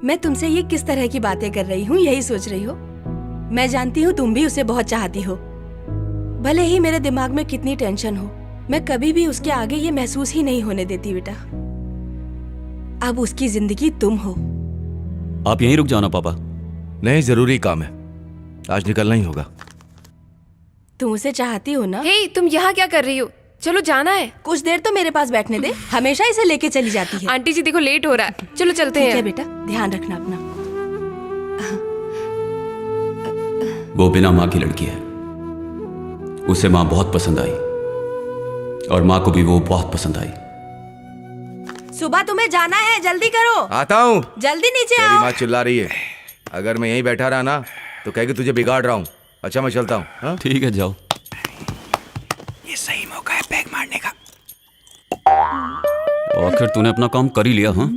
मैं तुमसे ये किस तरह की बातें कर रही हूँ, यही सोच रही हो? मैं जानती हूँ तुम भी उसे बहुत चाहती हो। भले ही मेरे दिमाग में कितनी टेंशन हो, मैं कभी भी उसके आगे ये महसूस ही नहीं होने देती बेटा। अब उसकी जिंदगी तुम हो। आप यहीं रुक जाओ ना पापा। नहीं, जरूरी काम है, आज निकलना ही होगा। तुम उसे चाहती हो ना? हे तुम यहाँ क्या कर रही हो? चलो जाना है। कुछ देर तो मेरे पास बैठने दे, हमेशा इसे लेके चली जाती है। आंटी जी देखो लेट हो रहा है, चलो चलते ठीक है हैं। बेटा, ध्यान रखना अपना। वो बिना माँ की लड़की है, उसे माँ बहुत पसंद आई और माँ को भी वो बहुत पसंद आई। सुबह तुम्हें जाना है, जल्दी करो। आता हूँ। जल्दी नीचे तेरी आओ। माँ चिल्ला रही है, अगर मैं यहीं बैठा रहा ना तो कहेगी तुझे बिगाड़ रहा हूँ। अच्छा मैं चलता हूँ। हाँ? ठीक है जाओ। ये सही मौका है पैक मारने का। आखिर तूने अपना काम कर ही लिया। हाँ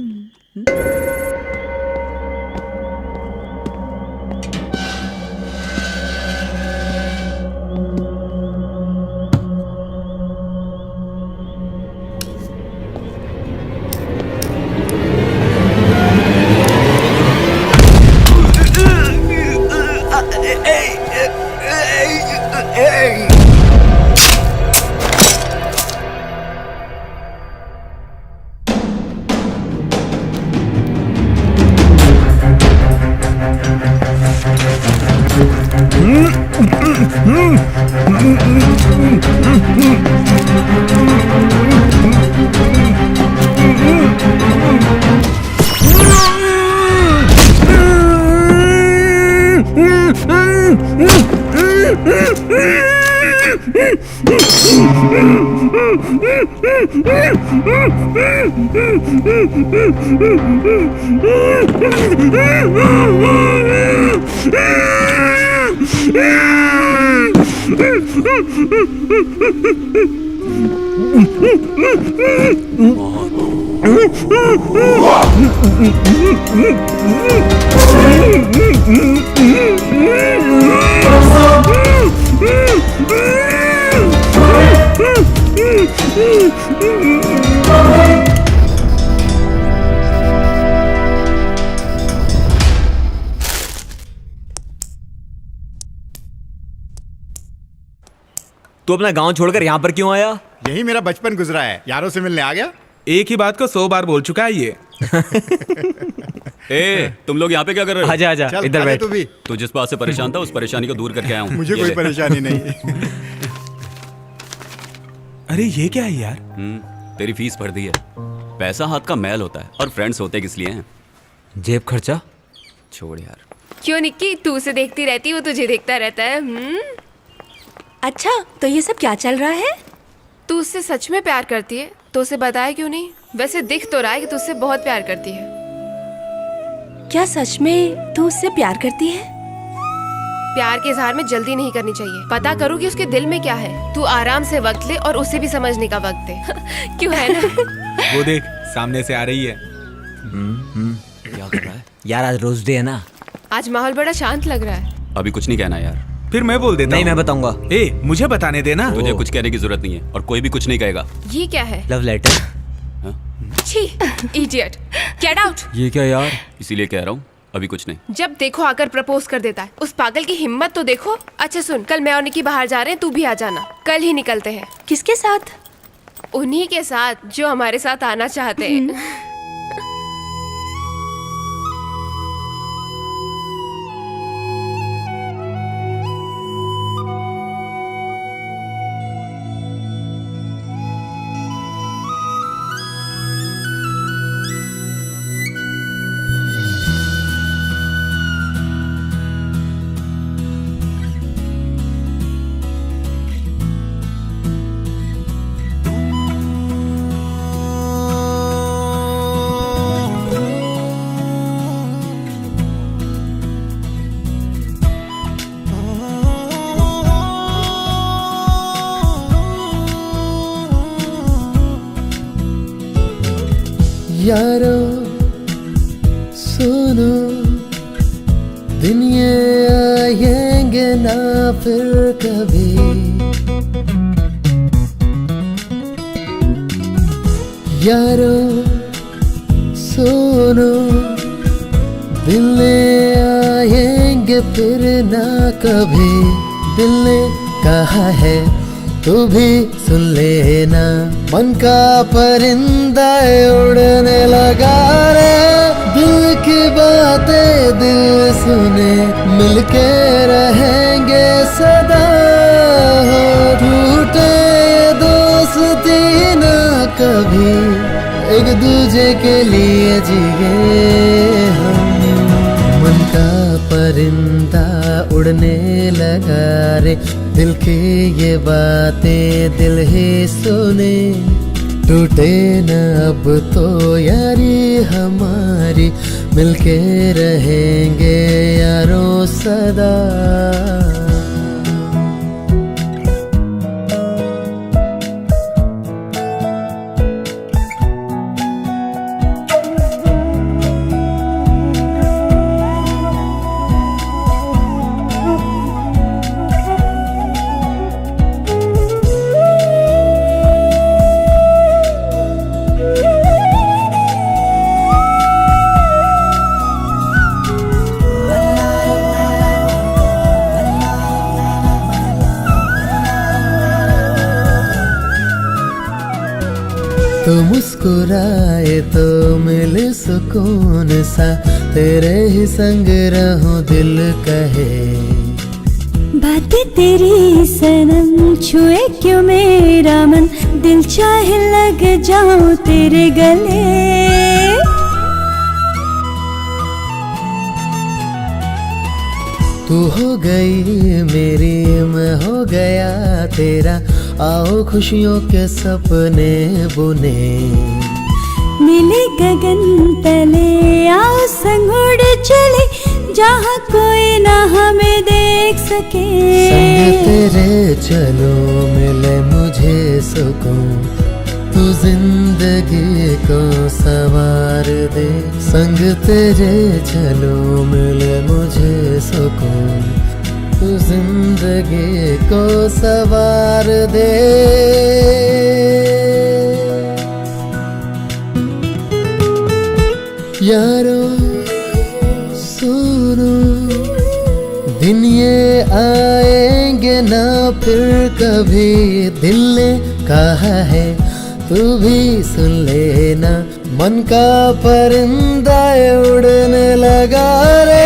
तू अपना गांव छोड़कर यहाँ पर क्यों आया? यही मेरा बचपन गुजरा है, यारों से मिलने आ गया। एक ही बात को 100 बार बोल चुका है ये। ए, तुम लोग यहाँ पे क्या कर रहे हो? आजा आजा, चल इधर आजा बैठ। तू भी। तू जिस बात से परेशान था उस परेशानी को दूर करके आया हूँ। मुझे ये कोई ले। परेशानी नहीं। अरे ये क्या है यार? तेरी फीस भर दी है। पैसा हाथ का मैल होता है और फ्रेंड्स होते किस लिए हैं? जेब खर्चा छोड़ यार। क्यों निक्की, तू उसे देखती रहती, वो तुझे देखता रहता है। अच्छा, तो ये सब क्या चल रहा है? तू उससे सच में प्यार करती है तो उसे बताया क्यों नहीं? वैसे दिख तो रहा है कि तू उससे बहुत प्यार करती है। क्या सच में तू उससे प्यार करती है? प्यार के इजहार में जल्दी नहीं करनी चाहिए। पता करो कि उसके दिल में क्या है। तू आराम से वक्त ले और उसे भी समझने का वक्त दे। क्यों, है ना? वो देख, सामने से आ रही है। क्या कर रहा है यार? आज रोज डे है ना। आज माहौल बड़ा शांत लग रहा है। अभी कुछ नहीं कहना यार। फिर मैं बोल देता नहीं, हूँ। मैं बताऊंगा। ए, मुझे बताने देना। तुझे कुछ कहने की जरूरत नहीं है और कोई भी कुछ नहीं कहेगा। ये क्या है? Love letter. छी, इडियट, गेट आउट। ये क्या यार? इसीलिए कह रहा हूँ अभी कुछ नहीं। जब देखो आकर प्रपोज कर देता है। उस पागल की हिम्मत तो देखो। अच्छा सुन, कल मैं और निकी बाहर जा रहे हैं, तू भी आ जाना। कल ही निकलते हैं। किसके साथ? उन्हीं के साथ जो हमारे साथ आना चाहते हैं। यारो सुनो, दिन ये आएंगे ना फिर कभी। यारो सुनो, दिन ये आएंगे फिर ना कभी। दिल ने कहा है तू भी सुन लेना, मन का परिंदा उड़ने लगा रे। दिल की बातें दिल सुने, मिलके रहेंगे सदा। टूटे दोस्ती ना कभी, एक दूजे के लिए जिए हम। मन का परिंदा उड़ने लगा रे, दिल की ये बातें दिल ही सुने। टूटे न अब तो यारी हमारी, मिलके रहेंगे यारों सदा। तो मुस्कुराए तो मिले सुकून सा, तेरे ही संग रहूं दिल कहे। बातें तेरी सनम छुए क्यों मेरा मन, दिल चाहे लग जाऊं तेरे गले। तू हो गई मेरी, मैं हो गया तेरा। आओ खुशियों के सपने बुने, मिले गगन तले आओ संग उड़ चले, जहाँ कोई ना हमें देख सके। संग तेरे चलो मिले मुझे सुकून, तू जिंदगी को सवार दे। संग तेरे चलो मिले मुझे सुकून, तू जिंदगी को सवार दे। यारो सुनो, दिन ये आएंगे ना फिर कभी। दिल ने कहा है तू भी सुन लेना, मन का परिंदा उड़ने लगा रे।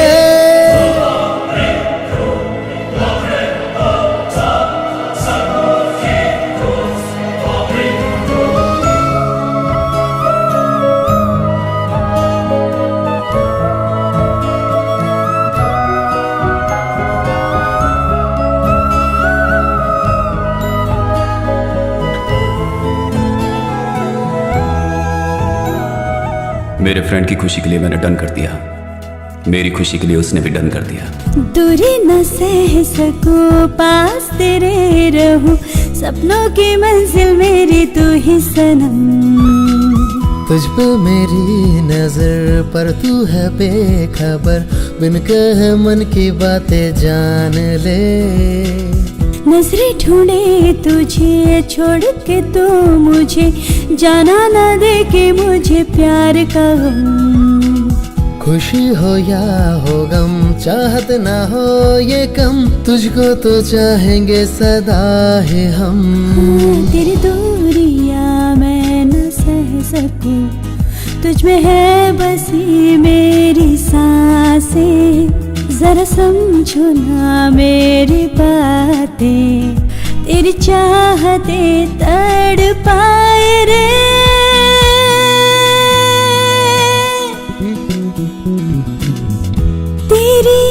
फ्रेंड की खुशी के लिए मैंने डन कर दिया, मेरी खुशी के लिए उसने भी डन कर दिया। दूरी न सह सकूं, पास तेरे रहूं, सपनों की मंजिल मेरी तू ही सनम। तुझ पे मेरी नजर पर तू है बेखबर, बिन कहे मन की बातें जान ले। नजरें ढूंढे तुझे छोड़ के तो मुझे, जाना ना दे के मुझे प्यार का गम। खुशी हो या हो गम, चाहत ना हो ये कम, तुझको तो चाहेंगे सदा ही हम। तेरी दूरियां मैं न सह सकूं, तुझ में है बसी मेरी सांसें। जरा समझो ना मेरी बातें, तेरी चाहते तड़पाए रे। तेरी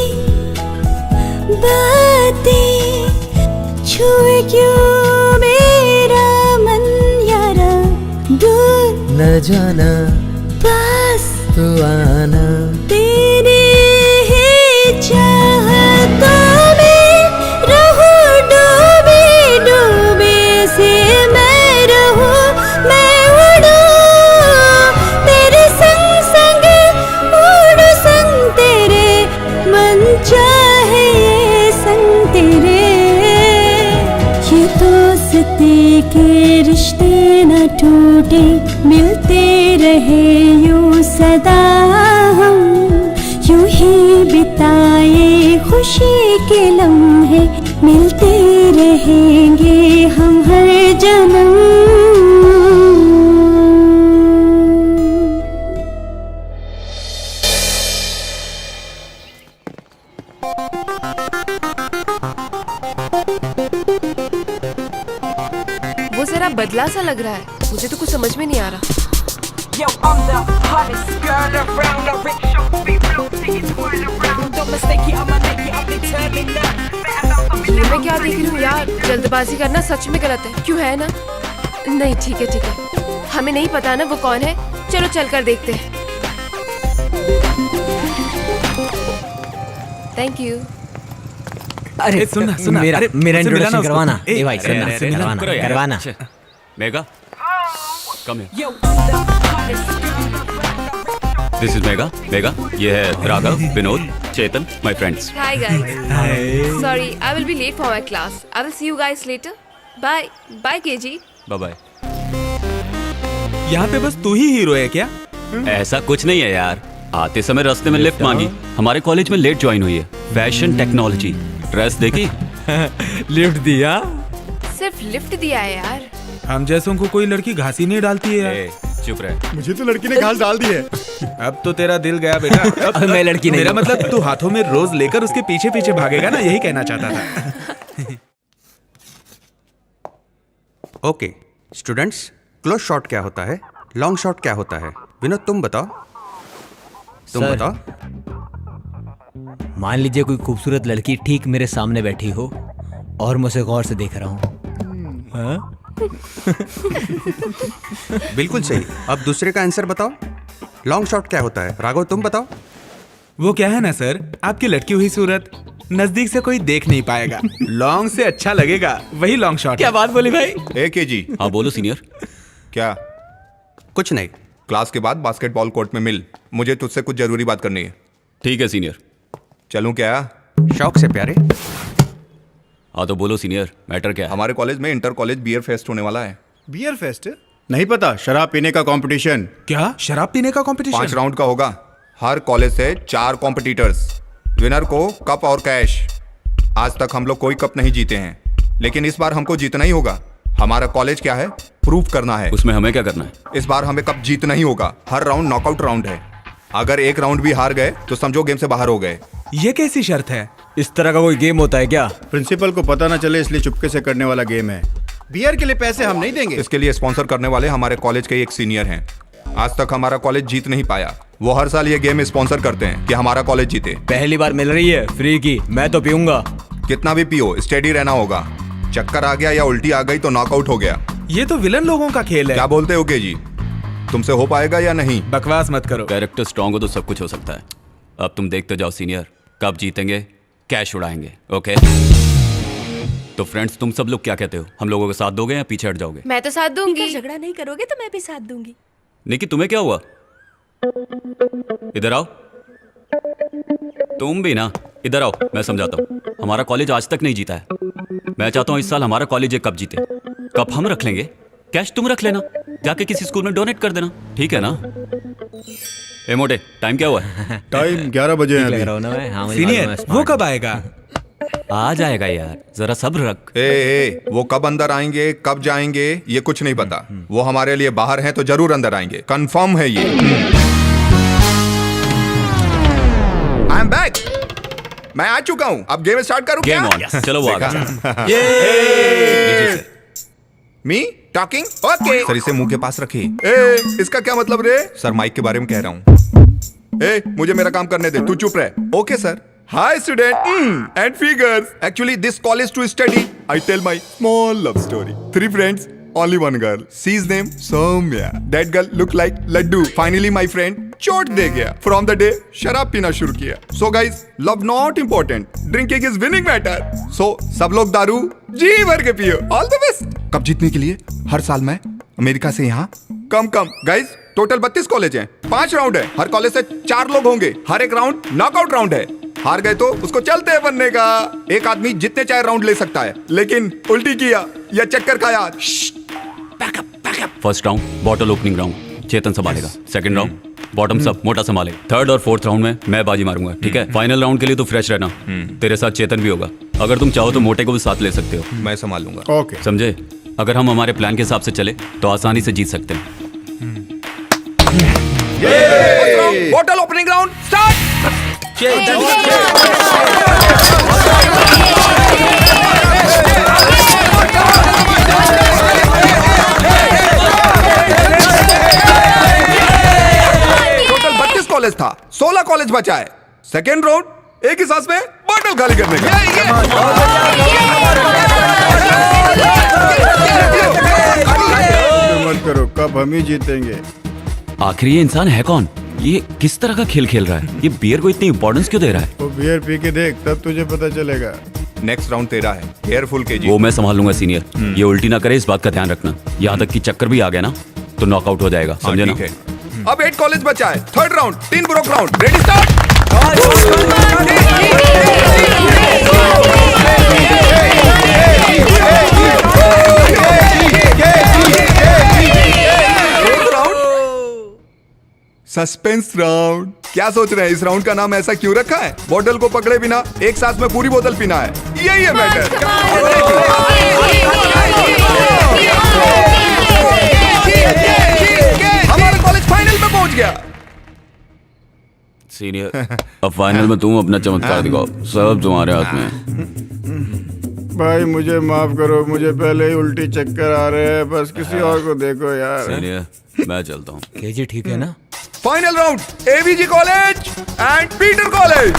बातें छुए क्यों मेरा मन यारा, दूर न जाना पास तू आना। तेरी ही चाहतों में रहूं डूबे डूबे से मैं रहूं, मैं उड़ूं तेरे संग संग, उड़ूं संग तेरे, मन चाहे ये संग तेरे। ये दोस्ती के रिश्ते न टूटे, मिलते रहे यूं सदा हम, यूं ही बिताए खुशी के लम्हे, मिलते रहेंगे हम हर जन्म। वो जरा बदला सा लग रहा है, मुझे तो कुछ समझ में नहीं आ रहा। Yo, I'm the hottest girl around. The rich show be real, see it twirl around. Don't mistake it, I'ma make it, I'm determined now. मैं क्या देख रही हूँ यार, जल्दबाजी करना सच में गलत है, क्यों है ना? नहीं ठीक है, हमें नहीं पता ना वो कौन है, चलो चल कर देखते हैं। Thank you. अरे सुनना सुनना, मेरा अरे, मेरा उससे मिलाना इंट्रोडक्शन उसको। करवाना। ए, ए भाई अरे, सुनना, अरे, करवाना करो यार। करवाना। Mega, come here. Yo, I'm the hottest girl. This is Mega. Mega, ये है Raghav, Vinod, Chetan, my friends. Hi guys. Sorry, I will be late for my class. I will see you guys later. Bye. Bye KG. Bye bye. यहाँ पे बस तू ही hero है क्या? ऐसा कुछ नहीं है यार, आते समय रास्ते में लिफ्ट मांगी, हमारे कॉलेज में लेट ज्वाइन हुई है, फैशन टेक्नोलॉजी, ड्रेस देखी। लिफ्ट दिया। सिर्फ लिफ्ट दिया है यार। हम जैसों को कोई लड़की घासी नहीं डालती है यार। ए, चुप रहे। मुझे तो लड़की ने घास डाल दी है। अब तो तेरा दिल गया बेटा। अब मैं लड़की नहीं मेरा हूँ। मतलब तू हाथों में रोज लेकर उसके पीछे पीछे भागेगा ना, यही कहना चाहता था। ओके स्टूडेंट्स, क्लोज शॉट क्या होता है, लॉन्ग शॉट क्या होता है? विनोद तुम बताओ, तुम सर। बताओ। मान लीजिए कोई खूबसूरत लड़की ठीक मेरे सामने बैठी हो और मैं उसे गौर से देख रहा हूँ। बिल्कुल सही। अब दूसरे का आंसर बताओ, लॉन्ग शॉट क्या होता है? राघव तुम बताओ। वो क्या है ना सर, आपकी लटकी हुई सूरत नजदीक से कोई देख नहीं पाएगा, लॉन्ग से अच्छा लगेगा, वही लॉन्ग शॉट। क्या बात बोली भाई? ए केजी, हाँ बोलो सीनियर। क्या? कुछ नहीं। क्लास के बाद बास्केटबॉल कोर्ट में मिल, मुझे तुझसे कुछ जरूरी बात करनी है। ठीक है सीनियर। चलूं क्या? शौक से प्यारे। हाँ तो बोलो सीनियर, मैटर क्या है? हमारे कॉलेज में इंटर कॉलेज बियर फेस्ट होने वाला है। Beer fest? नहीं पता, शराब पीने का कंपटीशन। क्या शराब पीने का 5 कंपटीशन? राउंड का होगा। हर कॉलेज से 4 कॉम्पिटिटर्स, विनर को कप और कैश। आज तक हम लोग कोई कप नहीं जीते हैं, लेकिन इस बार हमको जीतना ही होगा। हमारा कॉलेज क्या है, प्रूफ करना है। उसमें हमें क्या करना है? इस बार हमें कप जीतना ही होगा। हर राउंड नॉकआउट राउंड है। अगर एक राउंड भी हार गए तो समझो गेम से बाहर हो गए। ये कैसी शर्त है? इस तरह का कोई गेम होता है क्या? प्रिंसिपल को पता ना चले इसलिए चुपके से करने वाला गेम है। बियर के लिए पैसे हम नहीं देंगे। इसके लिए स्पॉन्सर करने वाले हमारे कॉलेज के एक सीनियर हैं। आज तक हमारा कॉलेज जीत नहीं पाया। वो हर साल ये गेम स्पॉन्सर करते हैं कि हमारा कॉलेज जीते। पहली बार मिल रही है फ्री की, मैं तो पीऊंगा। कितना भी पियो, स्टेडी रहना होगा। चक्कर आ गया या उल्टी आ गई तो नॉकआउट हो गया। ये तो विलन लोगों का खेल है। क्या बोलते हो के जी? तुमसे हो पाएगा या नहीं? बकवास मत करो। कैरेक्टर स्ट्रांग हो तो सब कुछ हो सकता है। अब तुम देखते जाओ सीनियर, कब जीतेंगे, कैश उड़ाएंगे। ओके तो फ्रेंड्स, तुम सब लोग क्या कहते हो? हम लोगों के साथ दोगे या पीछे हट जाओगे? मैं तो साथ दूंगी। अगर झगड़ा नहीं करोगे तो मैं भी साथ दूंगी। निकी, तुम्हें क्या हुआ? इधर आओ। तुम भी ना, इधर आओ, मैं समझाता हूँ। हमारा कॉलेज आज तक नहीं जीता है। मैं चाहता हूँ इस साल हमारा कॉलेज एक कप जीते। कप हम रख लेंगे, कैश तुम रख लेना, जाके किसी स्कूल में डोनेट कर देना, ठीक है ना? ए मोटे, टाइम क्या हुआ है? टाइम 11 बजे है अभी। सीनियर, वो कब आएगा? आ जाएगा यार, जरा सब्र रख। वो कब अंदर आएंगे, कब जाएंगे, ये कुछ नहीं पता। वो हमारे लिए बाहर हैं तो जरूर अंदर आएंगे, कंफर्म है ये। I am back. मैं आ चुका हूँ, अब गेम स्टार्ट करूँ क्या? गेम ऑन, चलो वो आ गया। Me talking? ओके। सर इसे मुंह के पास रखिए। इसका क्या मतलब रे? सर माइक के बारे में कह रहा हूँ। मुझे मेरा काम करने दे, तू चुप रह। Okay sir. Hi student and figures. Actually this college to study. I tell my small love story. 3 friends, only one girl. She's name Soumya. That girl look like laddu. Finally my friend चोट दे गया. From the day शराब पीना शुरू किया. So guys, love not important. Drinking is winning matter. So सब लोग दारू जी भर के पियो. All the best. कब जीतने के लिए हर साल मैं अमेरिका से यहाँ कम गाइज टोटल 32 कॉलेज हैं, 5 राउंड है, हर कॉलेज से 4 लोग होंगे, हर एक राउंड नॉकआउट राउंड है। हार गए तो उसको चलते हैं बनने का। एक आदमी जितने चाहे राउंड ले सकता है, लेकिन उल्टी किया या चक्कर खाया। First round bottle opening round, Chetan संभालेगा। सेकंड राउंड बॉटम सब मोटा संभाले। थर्ड और फोर्थ राउंड में मैं बाजी मारूंगा, ठीक है? फाइनल राउंड के लिए तो फ्रेश रहना। तेरे साथ चेतन भी होगा, अगर तुम चाहो तो मोटे को भी साथ ले सकते हो। मैं संभाल लूंगा। ओके समझे? अगर हम हमारे प्लान के हिसाब से चले तो आसानी से जीत सकते हैं। Bottle opening round start. Total 32 college था, 16 कॉलेज बचा है। सेकेंड राउंड एक ही सांस में बॉटल खाली करने का। मत करो, कब हम ही जीतेंगे। आखिर ये इंसान है कौन? ये किस तरह का खेल खेल रहा है? ये बियर को इतनी इंपॉर्टेंस क्यों दे रहा है? वो बियर पी के देख, तब तुझे पता चलेगा। नेक्स्ट राउंड तेरा है, केयरफुल केजी। वो मैं संभाल लूंगा सीनियर। ये उल्टी ना करे, इस बात का ध्यान रखना। यहाँ तक कि चक्कर भी आ गया ना तो नॉकआउट हो जाएगा, समझे ना? अब 8 कॉलेज बचा है। Third round 3 broke round. Ready start. Suspense round. क्या सोच रहे हैं, इस राउंड का नाम ऐसा क्यों रखा है? बॉटल को पकड़े बिना एक सांस में पूरी बोतल पीना है, यही है मैटर। हमारा कॉलेज फाइनल में पहुंच गया। सीनियर, अब फाइनल में तुम अपना चमत्कार दिखाओ, सब तुम्हारे हाथ में है। भाई मुझे माफ करो, मुझे पहले ही उल्टी चक्कर आ रहे हैं, बस किसी और को देखो यार। सीनियर, मैं चलता हूँ। केजी ठीक है ना? Final round AVG college and Peter college.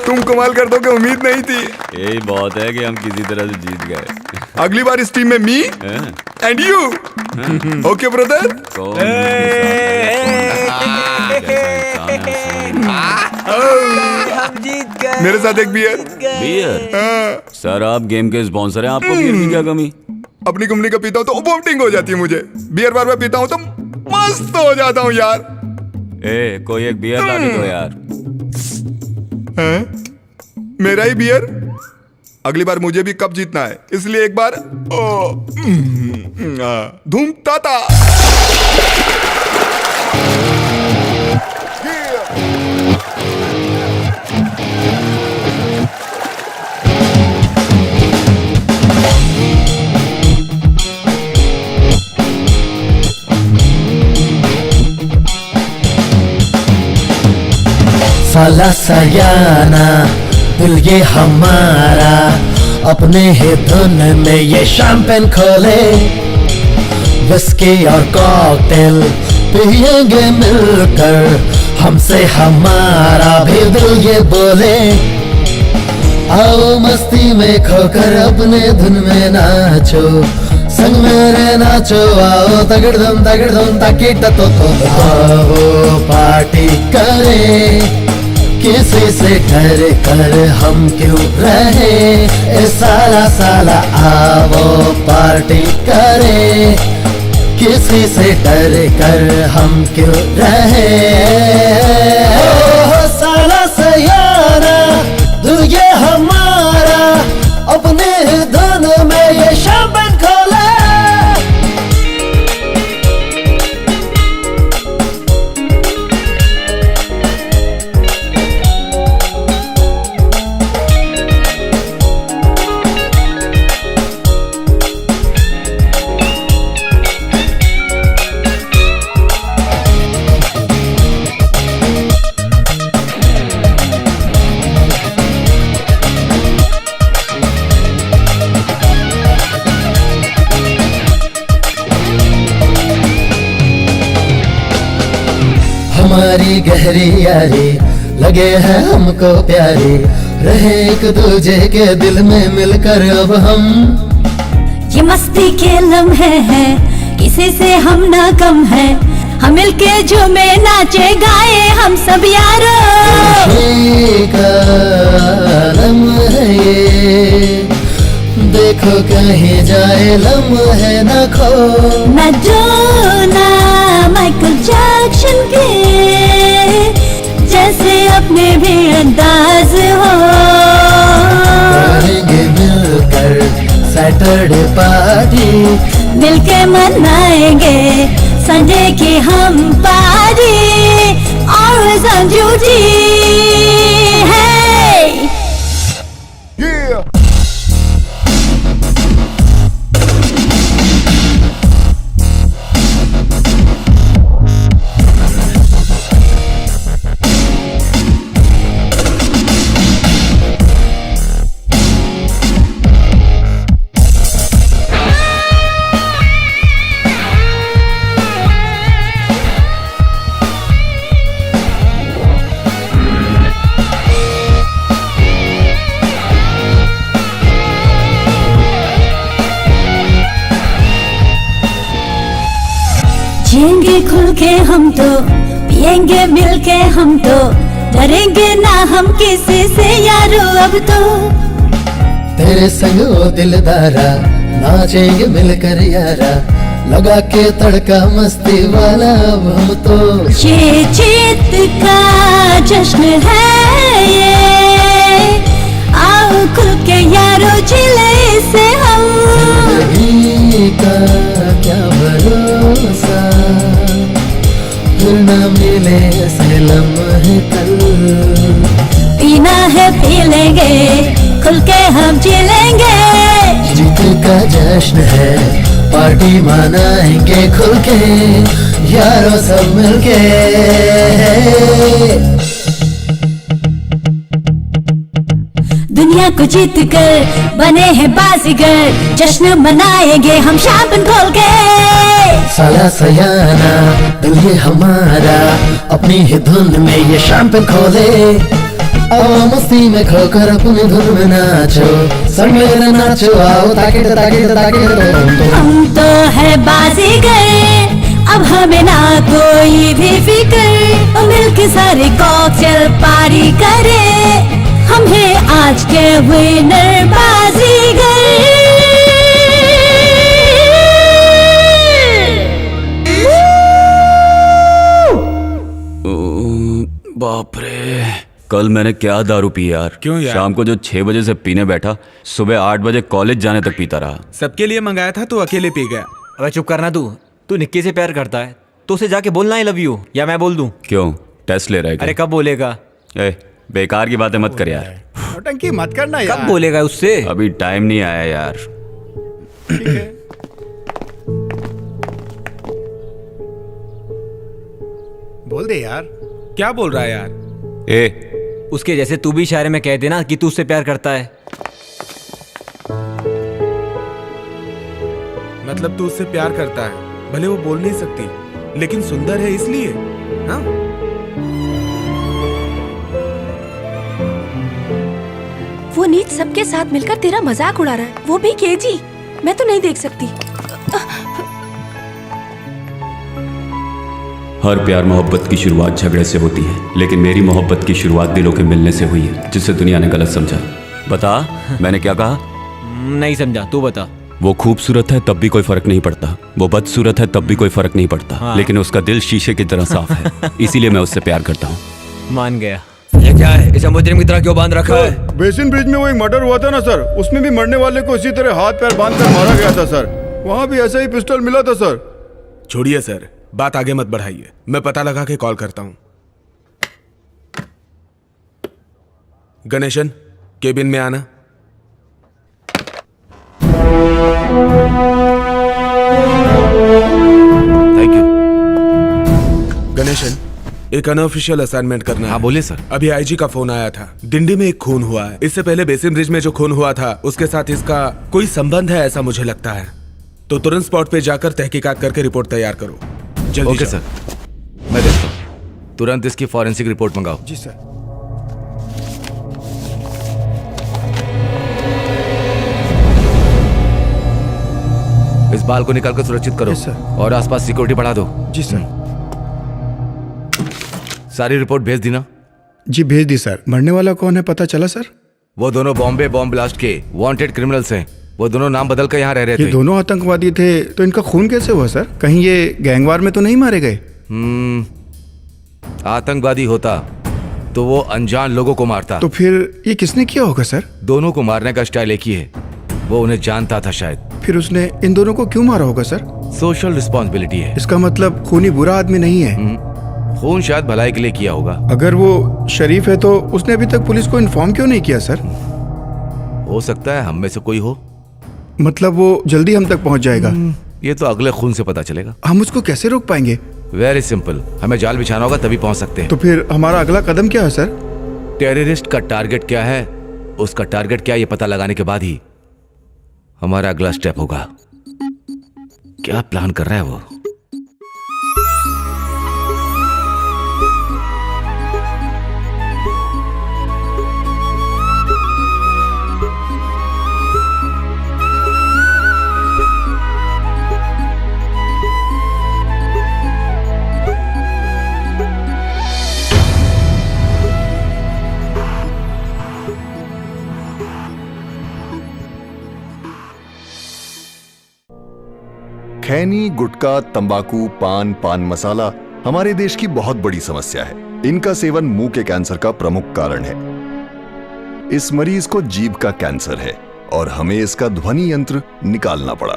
तुम कमाल कर दोगे, उम्मीद नहीं थी। यही बहुत है कि हम किसी तरह से जीत गए। अगली बार इस टीम में me and you. Okay brother. मेरे साथ एक बियर। बियर? सर आप गेम के स्पॉन्सर हैं, आपको बियर की क्या कमी? अपनी कंपनी का पीता हूँ तो वोमिटिंग हो जाती है मुझे। बियर बार बार पीता हूँ तो मस्त हो जाता हूँ यार। कोई एक बियर ला के दो यार। मेरा ही बियर। अगली बार मुझे भी कप जीतना है, इसलिए एक बार धूम ताता। साला सयाना दिल ये हमारा, अपने ही धुन में ये शैंपेन खोले, विस्की और कॉकटेल पिएंगे मिलकर, हमसे हमारा भी दिल ये बोले। आओ मस्ती में खोकर अपने धुन में नाचो, संग मेरे नाचो, आओ तगड़ धुम ताकि तो आओ पार्टी करें, किसी से कर हम क्यों रहे, ए साला साला आओ पार्टी करें, किसी से कर हम क्यों रहे। ओ साला सयाना दिल ये हमारा, अपने धुन में ये शैंपेन खोले। हमारी गहरी यारी लगे हैं हमको प्यारी, रहे एक दूजे के दिल में मिलकर अब हम। ये मस्ती के लम्हे हैं, किसी से हम ना कम है, हम मिलके झूमे नाचे गाए हम सब यारों। खुशी का लम्हा है ये, देखो कहीं जाए लम्हे न खो, न जोना माइकल जैक्सन के जैसे अपने भी अंदाज हो। करेंगे मिलकर सैटरडे पार्टी, मिलके मनाएंगे संडे की हम पार्टी, और संजू जी है। जिएंगे खुल के हम तो, पिएंगे मिल के हम तो, डरेंगे ना हम किसी से यारो अब तो। तेरे संग ओ दिलदारा नाचेंगे मिलकर यारा, लगा के तड़का मस्ती वाला अब हम तो। ये जीत का जश्न है ये, आओ खुल के यारो जिले से हम। जिंदगी का क्या भरोसा, फिर न मिले ऐसे लम्हे कल। पीना है पी लेंगे, खुल के हम जी लेंगे। जीत का जश्न है, पार्टी मनाएंगे खुल के, यारों सब मिलके। दुनिया को जीत कर बने हैं बाजीगर, जश्न मनाएंगे हम शैंपेन खोल के। साला सयाना दिल ये हमारा, अपनी ही धुन में ये शैंपेन खोले, आओ मस्ती में खोकर अपनी धुन में नाचो, संग मेरे नाचो, आओ ताकि हम तो है बाजीगर, अब हमें ना कोई भी फिक्र, मिलके सारे कॉकटेल पार्टी करे, हम हैं आज के विनर बाजीगर। बाप रे, कल मैंने क्या दारू पी यार। क्यों यार? शाम को जो 6 बजे से पीने बैठा, सुबह 8 बजे कॉलेज जाने तक पीता रहा। सबके लिए मंगाया था, तू अकेले पी गया। अबे चुप करना तू निक्की से प्यार करता है तो उसे जाके बोलना आई लव यू, या मैं बोल दूं? क्यों, टेस्ट ले रहा है क्या? अरे कब बोलेगा? बेकार की बातें मत कर यार। नौटंकी मत करना यार। कब बोलेगा उससे? अभी टाइम नहीं आया यार। ठीक है। बोल दे यार। क्या बोल रहा है यार? उसके जैसे तू भी इशारे में कह देना कि तू उससे प्यार करता है। मतलब तू उससे प्यार करता है, भले वो बोल नहीं सकती, लेकिन सुंदर है इसलिए। हाँ, वो नीच सबके साथ मिलकर तेरा मजाक उड़ा रहा है, वो भी केजी। मैं तो नहीं देख सकती। हर प्यार मोहब्बत की शुरुआत झगड़े से होती है, लेकिन मेरी मोहब्बत की शुरुआत दिलों के मिलने से हुई है, जिसे दुनिया ने गलत समझा। बता, मैंने क्या कहा? नहीं समझा, तू बता। वो खूबसूरत है तब भी कोई फर्क नहीं पड़ता, वो बदसूरत है तब भी कोई फर्क नहीं पड़ता। हाँ। लेकिन उसका दिल शीशे की तरह साफ है, इसीलिए मैं उससे प्यार करता हूँ। मान गया। ये क्या है? इसे मुजरिम की तरह क्यों बांध रखा है? बेसिन ब्रिज में वो एक मर्डर हुआ था ना सर, उसमें भी मरने वाले को इसी तरह हाथ पैर बांध कर मारा गया था सर। वहाँ भी ऐसा ही पिस्टल मिला था सर। छोड़िए सर, बात आगे मत बढ़ाइए, मैं पता लगा के कॉल करता हूँ। गणेशन, केबिन में आना। Thank you. गणेशन, एक अनऑफिशियल असाइनमेंट करना है। हाँ बोलिए सर। अभी आईजी का फोन आया था, डिंडी में एक खून हुआ है। इससे पहले बेसिन ब्रिज में जो खून हुआ था उसके साथ इसका कोई संबंध है, ऐसा मुझे लगता है। तो तुरंत स्पॉट पे जाकर तहकीकात करके रिपोर्ट तैयार करो। जल्दी ओके जाओ। सर, मैं देखता हूँ। तुरंत इसकी फॉरेंसिक रिपोर्ट मंगाओ। जी सर। इस बाल को निकाल कर सुरक्षित करो। Yes, sir. और आसपास सिक्योरिटी बढ़ा दो। जी सर। सारी रिपोर्ट भेज दी ना? जी भेज दी सर। मरने वाला कौन है पता चला सर? वो दोनों बॉम्बे बॉम्ब ब्लास्ट के वांटेड क्रिमिनल्स हैं। वो दोनों नाम बदल कर यहाँ रह रहे ये थे। दोनों आतंकवादी थे, तो इनका खून कैसे हुआ सर? कहीं ये गैंगवार में तो नहीं मारे गए? आतंकवादी होता तो वो अनजान लोगों को मारता। तो फिर ये किसने किया होगा सर? दोनों को मारने का स्टाइल एक ही है, वो उन्हें जानता था शायद। फिर उसने इन दोनों को क्यों मारा होगा सर? सोशल रिस्पॉन्सिबिलिटी है। इसका मतलब खूनी बुरा आदमी नहीं है। खून शायद भलाई के लिए किया होगा। अगर वो शरीफ है तो उसने अभी तक पुलिस को इन्फॉर्म क्यों नहीं किया सर? हो सकता है हम में से कोई हो। मतलब वो जल्दी हम तक पहुंच जाएगा। ये तो अगले खून से पता चलेगा। हम उसको कैसे रोक पाएंगे? वेरी सिंपल, हमें जाल बिछाना होगा तभी पहुंच सकते हैं। तो फिर हमारा अगला कदम क्या है सर? टेररिस्ट का टारगेट क्या है, उसका टारगेट क्या है, ये पता लगाने के बाद ही हमारा अगला स्टेप होगा। क्या प्लान कर रहा है वो? खैनी, गुटखा, तंबाकू, पान, पान मसाला हमारे देश की बहुत बड़ी समस्या है। इनका सेवन मुंह के कैंसर का प्रमुख कारण है। इस मरीज को जीभ का कैंसर है और हमें इसका ध्वनि यंत्र निकालना पड़ा।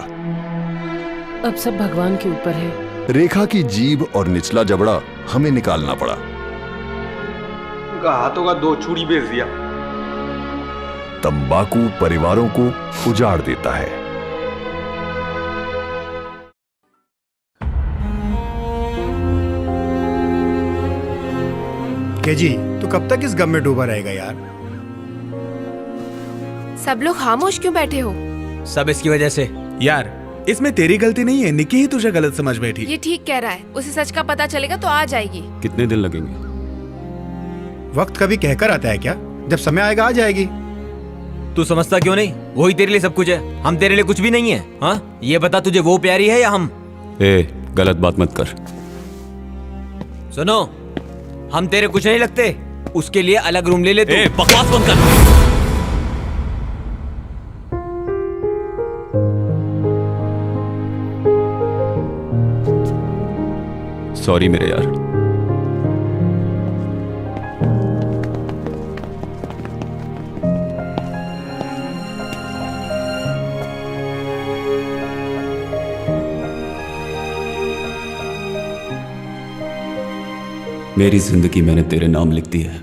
अब सब भगवान के ऊपर है। रेखा की जीभ और निचला जबड़ा हमें निकालना पड़ा। उनका हाथों का 2 चूड़ी बेच दिया। तंबाकू परिवारों को उजाड़ देता है। केजी, तू कब तक इस गम में डूबा रहेगा यार? सब लोग खामोश क्यों बैठे हो? सब इसकी वजह से। यार, इसमें तेरी गलती नहीं है, निकी ही तुझे गलत समझ बैठी। ये ठीक कह रहा है, उसे सच का पता चलेगा तो आ जाएगी। कितने दिन लगेंगे? वक्त कभी कहकर आता है क्या? जब समय आएगा आ जाएगी। तू समझता क्यों नहीं? वही तेरे लिए सब कुछ है, हम तेरे लिए कुछ भी नहीं है। हाँ, ये बता तुझे वो प्यारी है या हम? गलत बात मत कर। सुनो, हम तेरे कुछ नहीं लगते, उसके लिए अलग रूम ले ले तू। बकवास बंद कर। सॉरी मेरे यार। मेरी जिंदगी मैंने तेरे नाम लिख दी है।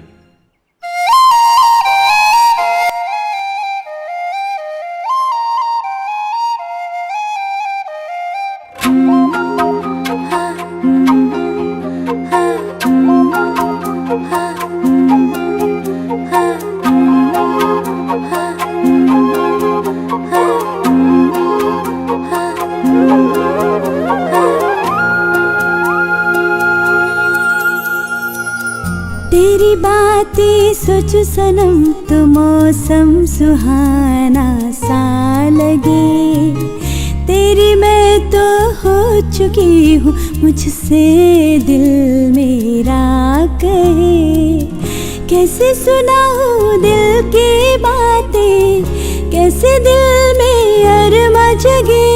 तेरी बातें सोचो सनम तो मौसम सुहाना सा लगे। तेरी मैं तो हो चुकी हूँ, मुझसे दिल मेरा कहे। कैसे सुनाऊँ दिल की बातें, कैसे दिल में अरमा जगे।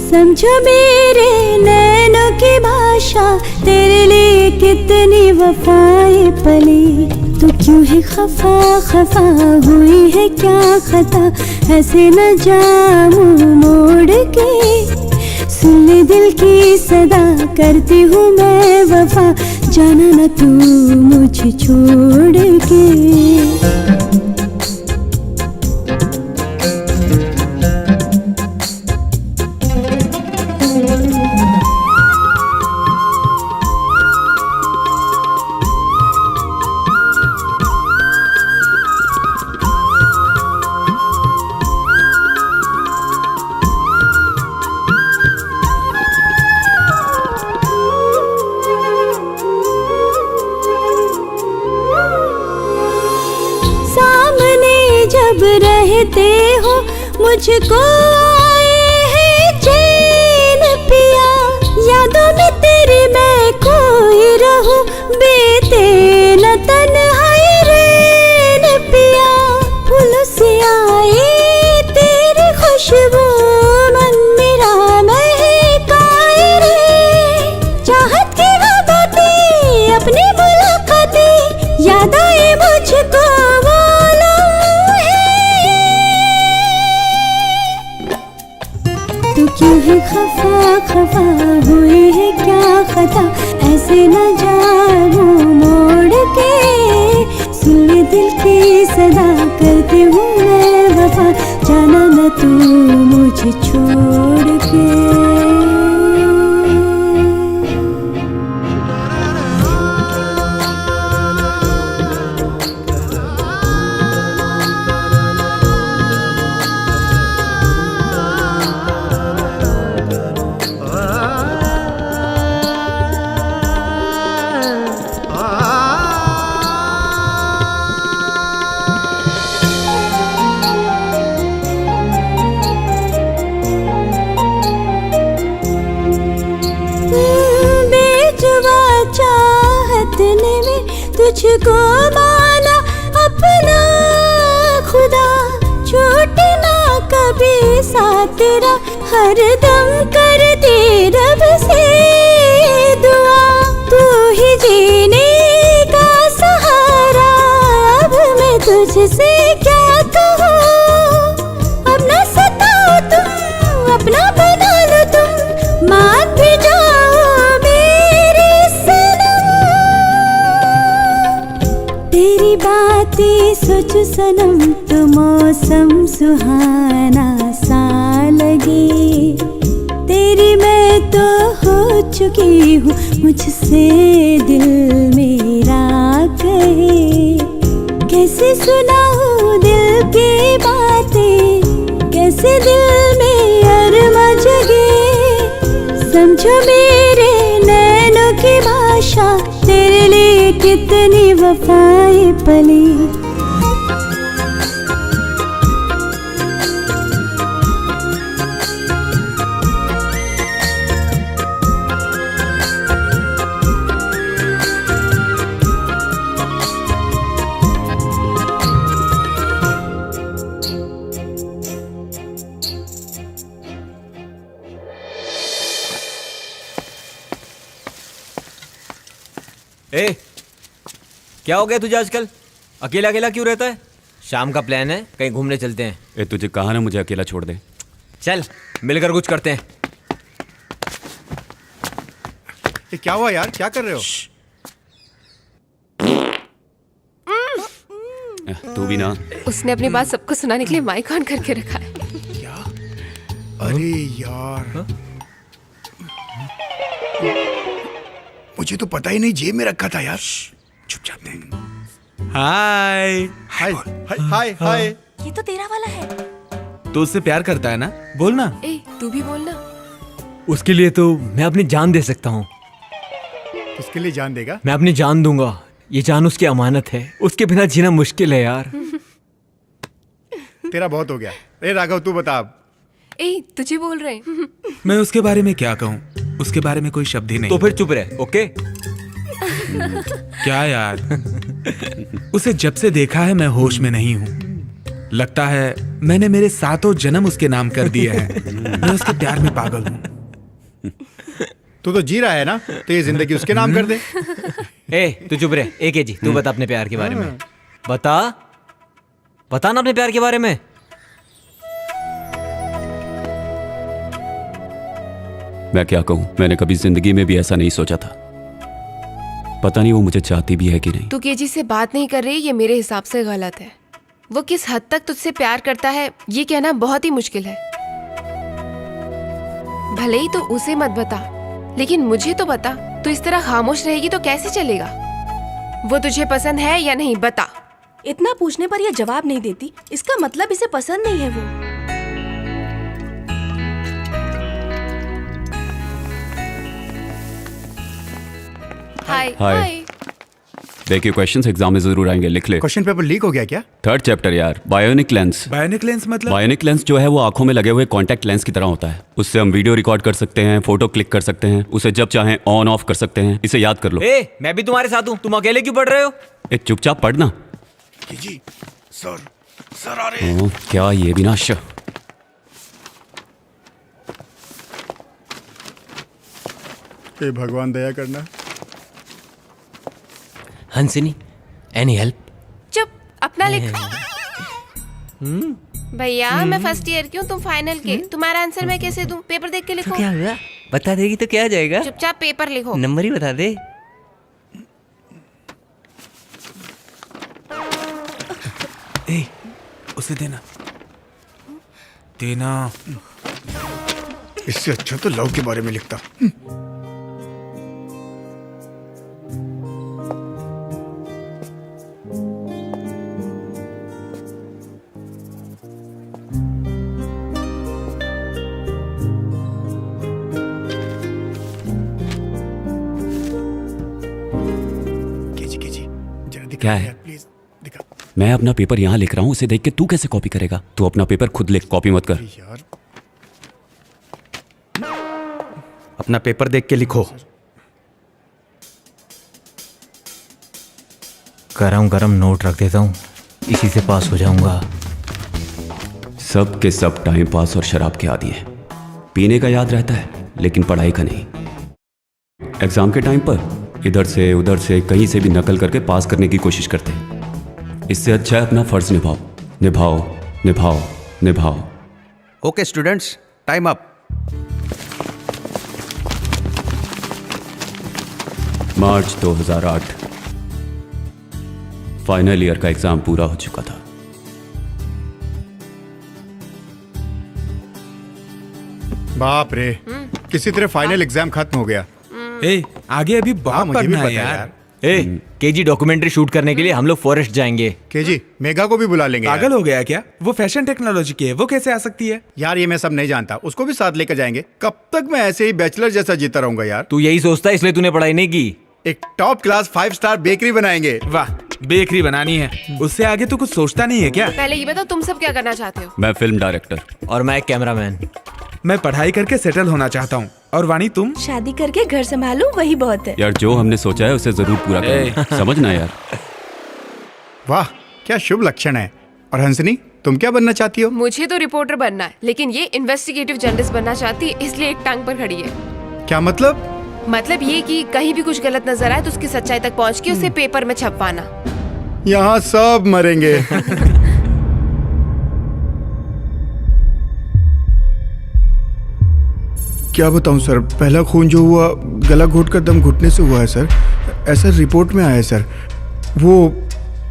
समझो मेरे नैनों की भाषा, तेरे लिए कितनी वफाएं पली। तू क्यों है खफा खफा, हुई है क्या खता, ऐसे न जाऊं मोड़ के। सुन ले दिल की सदा, करती हूँ मैं वफा, जाना न तू मुझे छोड़ के। जब रहते हो मुझको आए है चैन पिया। यादों में तेरी मैं खोई रहूं, बीते न तन्हाई रैन पिया। फूलों से आए तेरी खुशबू, मन मेरा महकाए रे। चाहत की वो बातें, अपनी मुलाकातें, याद आए मुझको क्यों है खफा खफा, हुई है क्या खता, ऐसे न जाऊं मोड़ के। सुन ले दिल की सदा, करती हूँ मैं वफा, जाना न तू मुझे छोड़ के। तुझको माना अपना खुदा, छूटे ना कभी साथ तेरा, हर दम करती रब से दुआ। तू ही जीने का सहारा, अब मैं तुझसे क्या कहूँ। अब ना सताओ तुम, अपना बना लो तुम, मान भी जाओ मेरे सनम। तेरी बातें सोचो सनम तो मौसम सुहाना सा लगे। तेरी मैं तो हो चुकी हूँ, मुझसे दिल मेरा कहे। कैसे सुनाऊँ दिल की बातें, कैसे दिल में अरमा जगे। समझो मेरे नैनों की भाषा, तेरे लिए कितनी वफाएं पली। ए, क्या हो गया तुझे आजकल? अकेला अकेला क्यों रहता है? शाम का प्लान है, कहीं घूमने चलते हैं। ए, तुझे कहा ना मुझे अकेला छोड़ दे। चल मिलकर कुछ करते हैं। ये क्या हुआ यार, क्या कर रहे हो? तू भी ना। उसने अपनी बात सबको सुनाने के लिए माइक ऑन करके रखा है। क्या? अरे यार, मुझे तो पता ही नहीं, जेब में रखा था यार। चुपचाप दे। हाय हाय हाय हाय। ये तो तेरा वाला है। तो उससे प्यार करता है ना, बोल ना। ए, तू भी बोलना। उसके लिए तो मैं अपनी जान दे सकता हूँ। उसके लिए जान देगा? मैं अपनी जान दूंगा, ये जान उसकी अमानत है, उसके बिना जीना मुश्किल है यार। तेरा बहुत हो गया। ए राघव तू बता अब। ए तुझे बोल रहे हैं। मैं उसके बारे में क्या कहूँ, उसके बारे में कोई शब्द ही नहीं। तो फिर चुप रहे, ओके? क्या यार, उसे जब से देखा है मैं होश में नहीं हूँ। लगता है मैंने मेरे 7 जन्म उसके नाम कर दिए हैं। मैं उसके प्यार में पागल हूँ। तू तो जी रहा है ना, तो ये जिंदगी उसके नाम कर दे। ए तू चुप रहे। एक जी तू बता अपने प्यार के बारे में। बता ना अपने प्यार के बारे में। मैं क्या कहूँ, मैंने कभी जिंदगी में भी ऐसा नहीं सोचा था। पता नहीं वो मुझे चाहती भी है कि नहीं। तू केजी से बात नहीं कर रही, ये मेरे हिसाब से गलत है। वो किस हद तक तुझसे प्यार करता है ये कहना बहुत ही मुश्किल है। भले ही तो उसे मत बता, लेकिन मुझे तो बता। तू इस तरह खामोश रहेगी तो कैसे चलेगा? वो तुझे पसंद है या नहीं, बता। इतना पूछने पर यह जवाब नहीं देती, इसका मतलब इसे पसंद नहीं है वो। हाय हाय। देखिए क्वेश्चंस एग्जाम में जरूर आएंगे, लिख ले। क्वेश्चन पेपर लीक हो गया क्या? 3rd चैप्टर यार, बायोनिक लेंस। बायोनिक लेंस मतलब? बायोनिक लेंस जो है वो आंखों में लगे हुए कॉन्टैक्ट लेंस की तरह होता है। उससे हम वीडियो रिकॉर्ड कर सकते हैं, फोटो क्लिक कर सकते हैं, उसे जब चाहें ऑन ऑफ कर सकते हैं। इसे याद कर लो। ए मैं भी तुम्हारे साथ हूँ, तुम अकेले क्यों पढ़ रहे हो? चुपचाप पढ़ना। जी सर आ रहे हैं। क्या ये विनाश। हे भगवान दया करना। हंसिनी एनी हेल्प? चुप, अपना लिख। भैया मैं फर्स्ट ईयर की हूँ, तुम फाइनल के। तुम्हारा आंसर मैं कैसे दूं? पेपर देख के लिखो। क्या हुआ? बता देगी तो क्या आ जाएगा? चुपचाप पेपर लिखो। नंबर ही बता दे। ए, उसे देना। इससे अच्छा तो लव के बारे में लिखता। क्या है? मैं अपना पेपर यहाँ लिख रहा हूँ, उसे देख के तू कैसे कॉपी करेगा? तू अपना पेपर खुद लिख, कॉपी मत कर। अपना पेपर देख के लिखो। गरम नोट रख देता हूँ, इसी से पास हो जाऊंगा। सब के सब टाइम पास और शराब के आदी हैं। पीने का याद रहता है लेकिन पढ़ाई का नहीं। एग्जाम के टाइम पर इधर से उधर से कहीं से भी नकल करके पास करने की कोशिश करते हैं। इससे अच्छा है अपना फर्ज निभाओ, निभाओ, निभाओ, निभाओ। Okay students, time up. March 2008 final year का एग्जाम पूरा हो चुका था। बाप रे, किसी तरह फाइनल एग्जाम खत्म हो गया। ए, आगे अभी बहुत पढ़ना है यार। ए केजी डॉक्यूमेंट्री शूट करने के लिए हम लोग फॉरेस्ट जाएंगे। केजी मेगा को भी बुला लेंगे। पागल हो गया क्या? वो फैशन टेक्नोलॉजी की है, वो कैसे आ सकती है? यार ये मैं सब नहीं जानता, उसको भी साथ लेकर जाएंगे। कब तक मैं ऐसे ही बैचलर जैसा जीता रहूंगा यार? तू यही सोचता है इसलिए तूने पढ़ाई नहीं की। एक टॉप क्लास 5 स्टार बेकरी बनाएंगे। वाह, बेकरी बनानी है, उससे आगे तो कुछ सोचता नहीं है क्या? पहले ये बताओ तुम सब क्या करना चाहते हो? मैं फिल्म डायरेक्टर। और मैं कैमरामैन। मैं पढ़ाई करके सेटल होना चाहता हूँ। और वाणी तुम? शादी करके घर संभालूं, वही बहुत है। यार जो हमने सोचा है उसे जरूर पूरा करना, समझना यार। वाह क्या शुभ लक्षण है। और हंसनी तुम क्या बनना चाहती हो? मुझे तो रिपोर्टर बनना है, लेकिन ये इन्वेस्टिगेटिव जर्नलिस्ट बनना चाहती है, इसलिए एक टांग पर खड़ी है। क्या मतलब? मतलब ये कि कहीं भी कुछ गलत नजर आए तो उसकी सच्चाई तक पहुंच के उसे पेपर में छपवाना। यहाँ सब मरेंगे। क्या बताऊं सर, पहला खून जो हुआ गला घोट कर दम घुटने से हुआ है सर। ऐसा रिपोर्ट में आया है सर। वो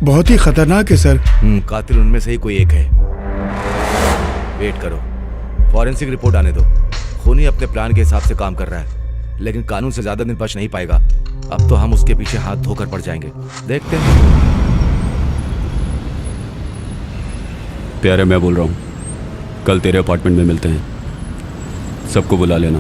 बहुत ही खतरनाक है सर। कातिल उनमें से ही कोई एक है। वेट करो, फॉरेंसिक रिपोर्ट आने दो। खूनी अपने प्लान के हिसाब से काम कर रहा है, लेकिन कानून से ज्यादा दिन बच नहीं पाएगा। अब तो हम उसके पीछे हाथ धोकर पड़ जाएंगे। देखते हैं। प्यारे मैं बोल रहा हूँ, कल तेरे अपार्टमेंट में मिलते हैं। सबको बुला लेना।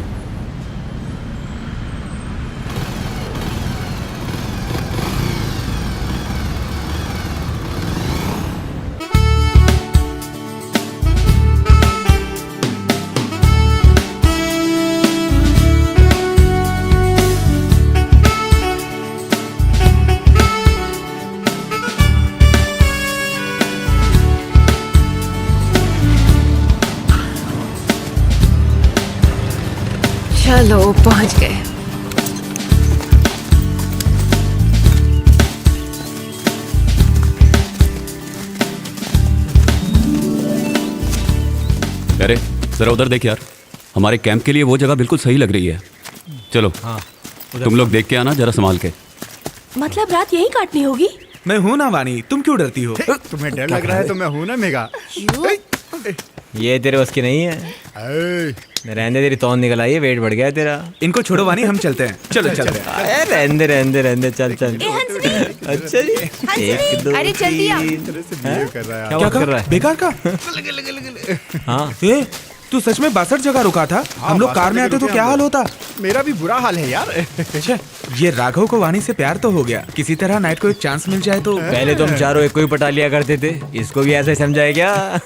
लो पहुंच गए। अरे जरा उधर देख यार, हमारे कैंप के लिए वो जगह बिल्कुल सही लग रही है। चलो हाँ, तुम लोग देख के आना जरा संभाल के। मतलब रात यही काटनी होगी? मैं हूं ना वानी, तुम क्यों डरती हो? तुम्हें डर लग रहा है तो मैं हूं ना मेघा। ये तेरे बस की नहीं है। रहने तेरी तौन निकल आई है, वेट बढ़ गया है तेरा। इनको छोड़ो वानी, हम चलते हैं। चलो चलते हैं। रहने चल चल। अच्छा जी, 1 2 अरे जल्दी आ। क्या कर रहा है? बेकार का। हाँ तू सच में 62 जगह रुका था? हम लोग कार में आते तो क्या हाल होता? मेरा भी बुरा हाल है यार। अच्छा, ये राघव को वानी से प्यार तो हो गया, किसी तरह नाइट को एक चांस मिल जाए तो। पहले तो हम चारों एक को ही पटा लिया करते थे, इसको भी ऐसे समझाए क्या?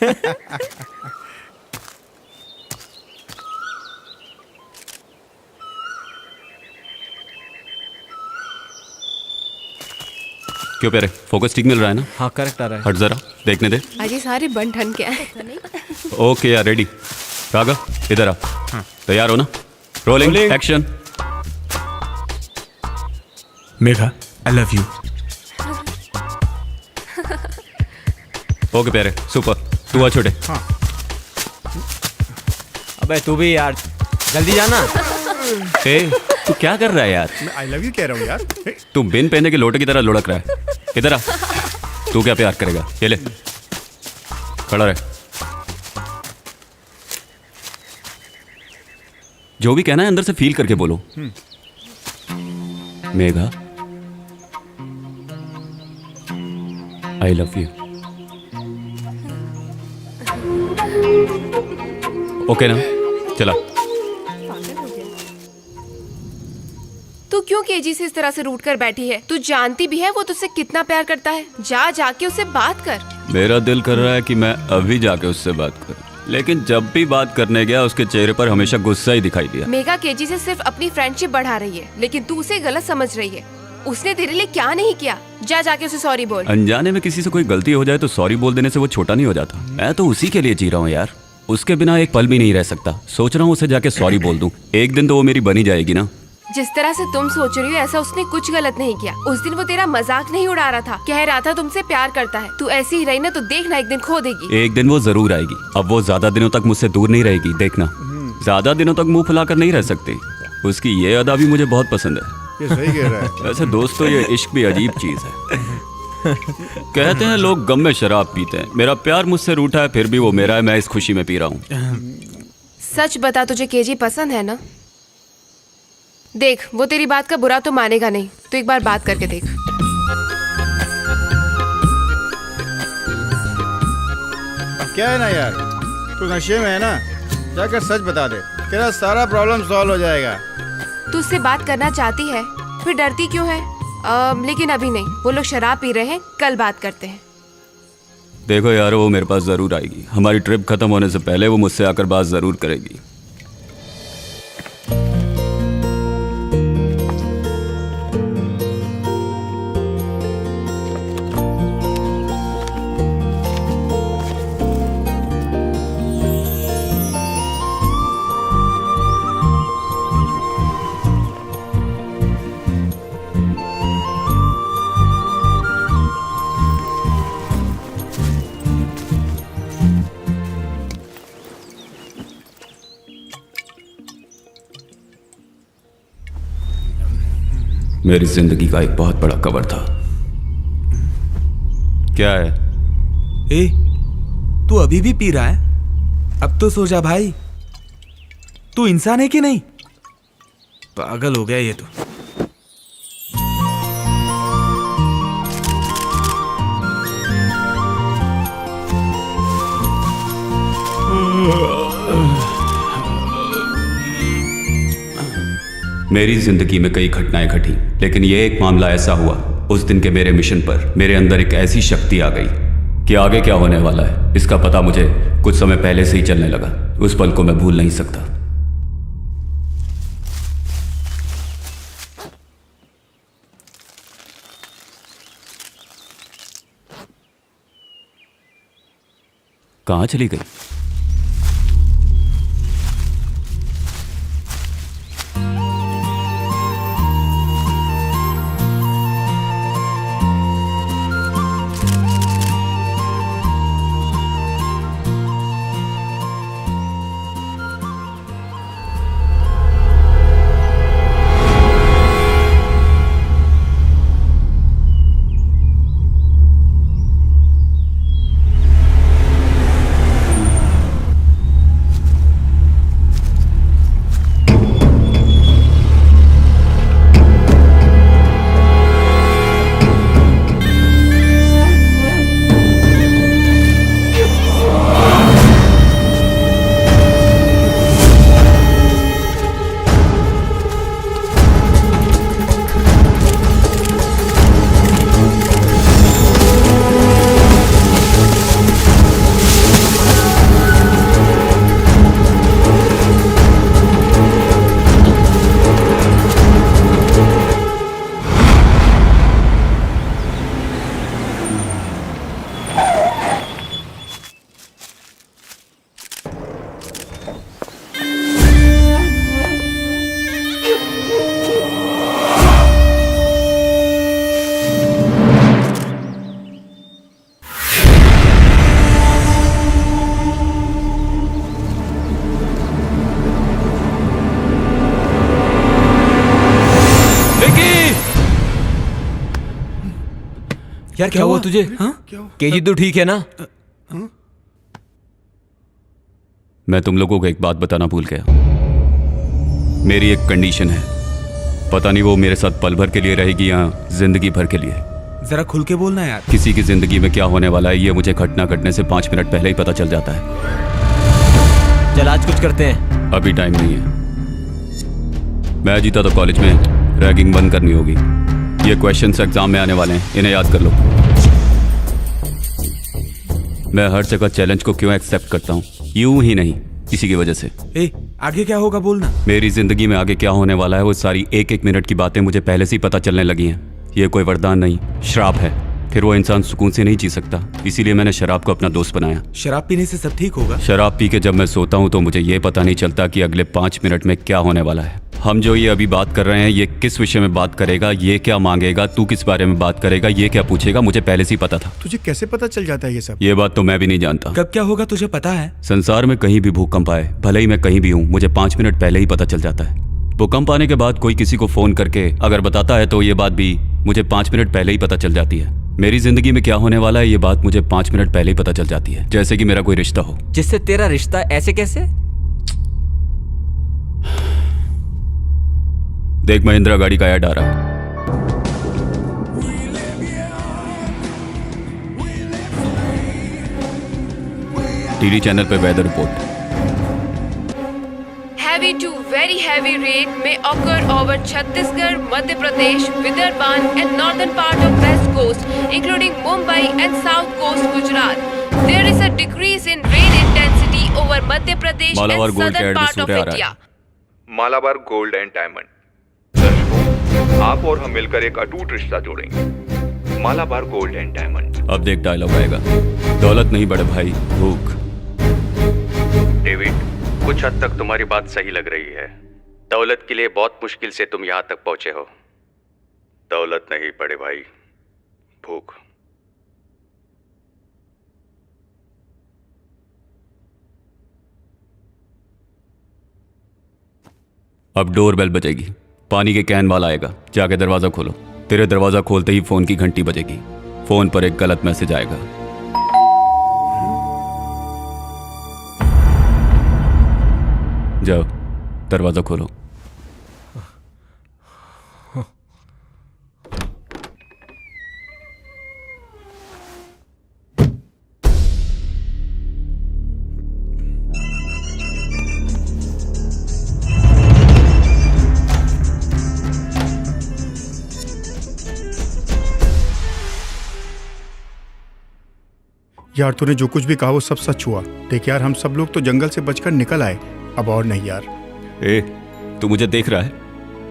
क्यों प्यारे, फोकस ठीक मिल रहा है ना? हाँ करेक्ट आ रहा है। हट जरा देखने दे। अजी सारे बन ठन के आए। ओके यार, रेडी। राघव इधर आ। तैयार हो ना? Rolling action. Megha, I love you. Okay प्यारे, सुपर। तू आ छोटे। अबे तू भी यार, जल्दी जाना। ए, तू क्या कर रहा है यार? मैं आई लव यू कह रहा हूँ यार। तू बिन पहने के लोटे की तरह लुढ़क रहा है। इधर आ। तू क्या प्यार करेगा? ये ले, खड़ा रहे। जो भी कहना है अंदर से फील करके बोलो। Megha, I love you. Okay ना? चला। तू क्यों केजी से इस तरह से रूठ कर बैठी है? तू जानती भी है वो तुझसे कितना प्यार करता है। जाके उससे बात कर। मेरा दिल कर रहा है कि मैं अभी जाके उससे बात करूं, लेकिन जब भी बात करने गया उसके चेहरे पर हमेशा गुस्सा ही दिखाई दिया। मेघा केजी से सिर्फ अपनी फ्रेंडशिप बढ़ा रही है, लेकिन तू उसे गलत समझ रही है। उसने तेरे लिए क्या नहीं किया? जाके उसे सॉरी बोल। अनजाने में किसी से कोई गलती हो जाए तो सॉरी बोल देने से वो छोटा नहीं हो जाता। मैं तो उसी के लिए जी रहा हूँ यार, उसके बिना एक पल भी नहीं रह सकता। सोच रहा हूँ उसे जाके सॉरी बोल दूं, एक दिन तो वो मेरी बनी जाएगी ना। जिस तरह से तुम सोच रही हो ऐसा उसने कुछ गलत नहीं किया। उस दिन वो तेरा मजाक नहीं उड़ा रहा था, कह रहा था तुमसे प्यार करता है। तू ऐसी ही रही ना तो देखना एक दिन खो देगी। एक दिन वो जरूर आएगी। अब वो ज्यादा दिनों तक मुझसे दूर नहीं रहेगी, देखना। ज्यादा दिनों तक मुंह फुलाकर नहीं रह सकती। उसकी ये अदा भी मुझे बहुत पसंद है। ये सही कह रहा है। वैसे दोस्तों, ये इश्क भी अजीब चीज है। कहते हैं लोग गम में शराब पीते हैं। मेरा प्यार मुझसे रूठा है, फिर भी वो मेरा है। मैं इस खुशी में पी रहा हूँ। सच बता, तुझे केजी पसंद है ना? देख, वो तेरी बात का बुरा तो मानेगा नहीं, तो एक बार बात करके देख। क्या है ना यार, तू नशे में है ना, जाकर सच बता दे, तेरा सारा प्रॉब्लम सॉल्व हो जाएगा। तू उससे बात करना चाहती है, फिर डरती क्यों है? लेकिन अभी नहीं, वो लोग शराब पी रहे हैं, कल बात करते हैं। देखो यार, वो मेरे पास जरूर आएगी। हमारी ट्रिप खत्म होने से पहले वो मुझसे आकर बात जरूर करेगी। मेरी जिंदगी का एक बहुत बड़ा कवर था। क्या है? ए, तू अभी भी पी रहा है? अब तो सो जा भाई। तू इंसान है कि नहीं? पागल हो गया ये तो। मेरी जिंदगी में कई घटनाएं घटी, लेकिन ये एक मामला ऐसा हुआ। उस दिन के मेरे मिशन पर मेरे अंदर एक ऐसी शक्ति आ गई कि आगे क्या होने वाला है इसका पता मुझे कुछ समय पहले से ही चलने लगा। उस पल को मैं भूल नहीं सकता। कहां चली गई? यार क्या हुआ तुझे? केजी तू ठीक है ना? मैं तुम लोगों को एक बात बताना भूल गया। मेरी एक कंडीशन है, पता नहीं वो मेरे साथ पल भर के लिए रहेगी या जिंदगी भर के लिए। जरा खुल के बोलना यार। किसी की जिंदगी में क्या होने वाला है ये मुझे घटना घटने से 5 मिनट पहले ही पता चल जाता है। चल आज कुछ करते हैं। अभी टाइम नहीं है। मैं जीता तो कॉलेज में रैगिंग बंद करनी होगी। ये क्वेश्चंस एग्जाम में आने वाले हैं, इन्हें याद कर लो। मैं हर जगह चैलेंज को क्यों एक्सेप्ट करता हूँ? यूं ही नहीं, इसी की वजह से। आगे क्या होगा बोलना। मेरी जिंदगी में आगे क्या होने वाला है वो सारी एक एक मिनट की बातें मुझे पहले से ही पता चलने लगी हैं। ये कोई वरदान नहीं, श्राप है। फिर वो इंसान सुकून से नहीं जी सकता, इसीलिए मैंने शराब को अपना दोस्त बनाया। शराब पीने से सब ठीक होगा? शराब पी के जब मैं सोता हूँ तो मुझे ये पता नहीं चलता कि अगले 5 मिनट में क्या होने वाला है। हम जो ये अभी बात कर रहे हैं, ये किस विषय में बात करेगा, ये क्या मांगेगा, तू किस बारे में बात करेगा, ये क्या पूछेगा, मुझे पहले से ही पता था। तुझे कैसे पता चल जाता है ये सब? ये बात तो मैं भी नहीं जानता। कब क्या होगा तुझे पता है? संसार में कहीं भी भूकंप आए, भले ही मैं कहीं भी हूँ, मुझे 5 मिनट पहले ही पता चल जाता है। भूकंप आने के बाद कोई किसी को फोन करके अगर बताता है तो ये बात भी मुझे 5 मिनट पहले ही पता चल जाती है। मेरी जिंदगी में क्या होने वाला है ये बात मुझे 5 मिनट पहले ही पता चल जाती है। जैसे कि मेरा कोई रिश्ता हो। जिससे तेरा रिश्ता ऐसे कैसे? देख महिंद्रा गाड़ी का ऐड आ रहा है। टीवी चैनल पे weather report. Heavy to very heavy rain may occur over Chhattisgarh, Madhya Pradesh, Vidarbhan and northern part of West Coast, including Mumbai and South Coast, Gujarat. There is a decrease in rain intensity over Madhya Pradesh and southern part of India. Malabar gold and diamond. दर्शकों, आप और हम मिलकर एक अटूट रिश्ता जोड़ेंगे। Malabar gold and diamond. अब देख डायलॉग आएगा। दौलत नहीं बड़े भाई, भूख। डेविड, कुछ हद तक तुम्हारी बात सही लग रही है। दौलत के लिए बहुत मुश्किल से तुम यहां तक पहुंचे हो। दौलत नहीं बड़े भाई, भूख। अब डोर बेल बजेगी, पानी के कैन वाला आएगा, जाके दरवाजा खोलो। तेरे दरवाजा खोलते ही फोन की घंटी बजेगी। फोन पर एक गलत मैसेज आएगा। जाओ दरवाजा खोलो। यार तूने जो कुछ भी कहा वो सब सच हुआ। देख यार, हम सब लोग तो जंगल से बचकर निकल आए, अब और नहीं यार। ए, तू मुझे देख रहा है?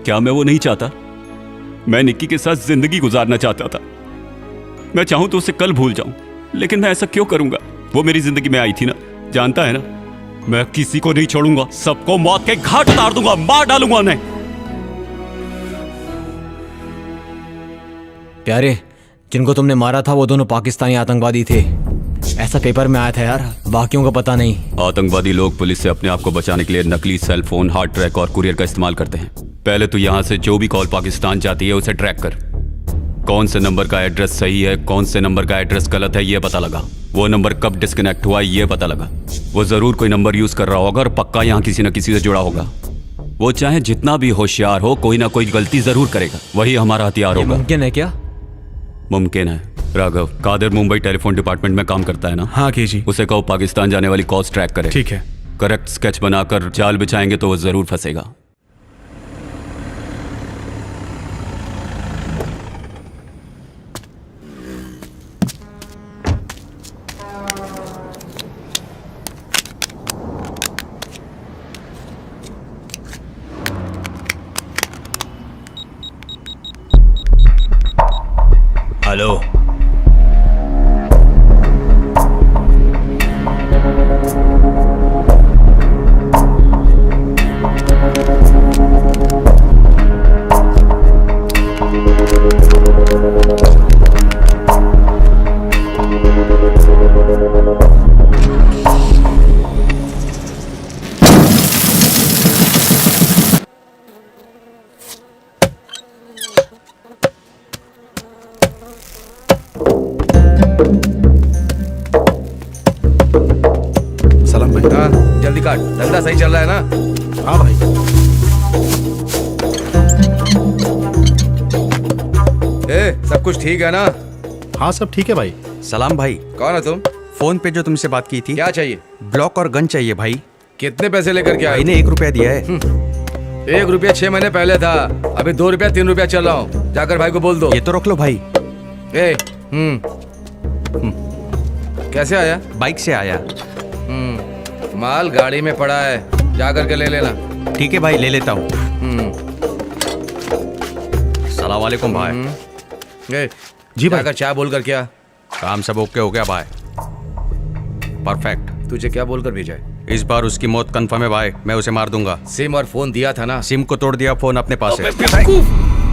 क्या मैं वो नहीं चाहता? मैं निक्की के साथ जिंदगी गुजारना चाहता था। मैं चाहूं तो उसे कल भूल जाऊं, लेकिन मैं ऐसा क्यों करूंगा? वो मेरी जिंदगी में आई थी ना, जानता है ना? मैं किसी को नहीं छोड़ूंगा, सबको मौत के घाट उतार दूंगा, मार डालूंगा उन्हें। प्यारे, जिनको तुमने मारा था वो दोनों पाकिस्तानी आतंकवादी थे, ऐसा पेपर में आया था यार, बाकियों को पता नहीं। आतंकवादी लोग पुलिस से अपने आप को बचाने के लिए नकली सेल फोन, हार्ड ट्रैक और कुरियर का इस्तेमाल करते हैं। पहले तो यहाँ से जो भी कॉल पाकिस्तान जाती है उसे ट्रैक कर। कौन से नंबर का एड्रेस सही है, कौन से नंबर का एड्रेस गलत है, ये पता लगा। वो नंबर कब डिस्कनेक्ट हुआ ये पता लगा। वो जरूर कोई नंबर यूज कर रहा होगा और पक्का यहाँ किसी न किसी से जुड़ा होगा। वो चाहे जितना भी होशियार हो, कोई ना कोई गलती जरूर करेगा। वही हमारा हथियार होगा। मुमकिन है क्या? मुमकिन है। राघव, कादिर मुंबई टेलीफोन डिपार्टमेंट में काम करता है ना? हाँ केजी। उसे कहो पाकिस्तान जाने वाली कॉल्स ट्रैक करे। ठीक है। करेक्ट स्केच बनाकर जाल बिछाएंगे तो वो जरूर फंसेगा। हेलो, धंधा सही चल रहा है ना? हाँ भाई। सब कुछ ठीक है ना? हाँ सब ठीक है भाई। सलाम भाई। कौन है तुम? फोन पे जो तुमसे बात की थी। क्या चाहिए? ब्लॉक और गन चाहिए भाई। कितने पैसे लेकर के आए? भाई ने 1 रुपया दिया है। 1 रुपया 6 महीने पहले था, अभी 2 रुपया 3 रुपया चल रहा हूँ। जाकर भाई को बोल दो। ये तो रख लो भाई। कैसे आया? बाइक से आया। माल गाड़ी में पड़ा है, जाकर के ले लेना। ठीक है भाई, ले लेता हूँ। सलाम वालेकुम भाई। जी भाई। जाकर चाय बोल कर क्या? काम सब ओके हो गया भाई। परफेक्ट। तुझे क्या बोलकर भेजा है? इस बार उसकी मौत कंफर्म है भाई, मैं उसे मार दूंगा। सिम और फोन दिया था ना? सिम को तोड़ दिया, फोन अपने पास है।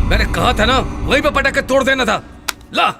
मैंने कहा था ना, वहीं पे पटक के तोड़ देना था। ला।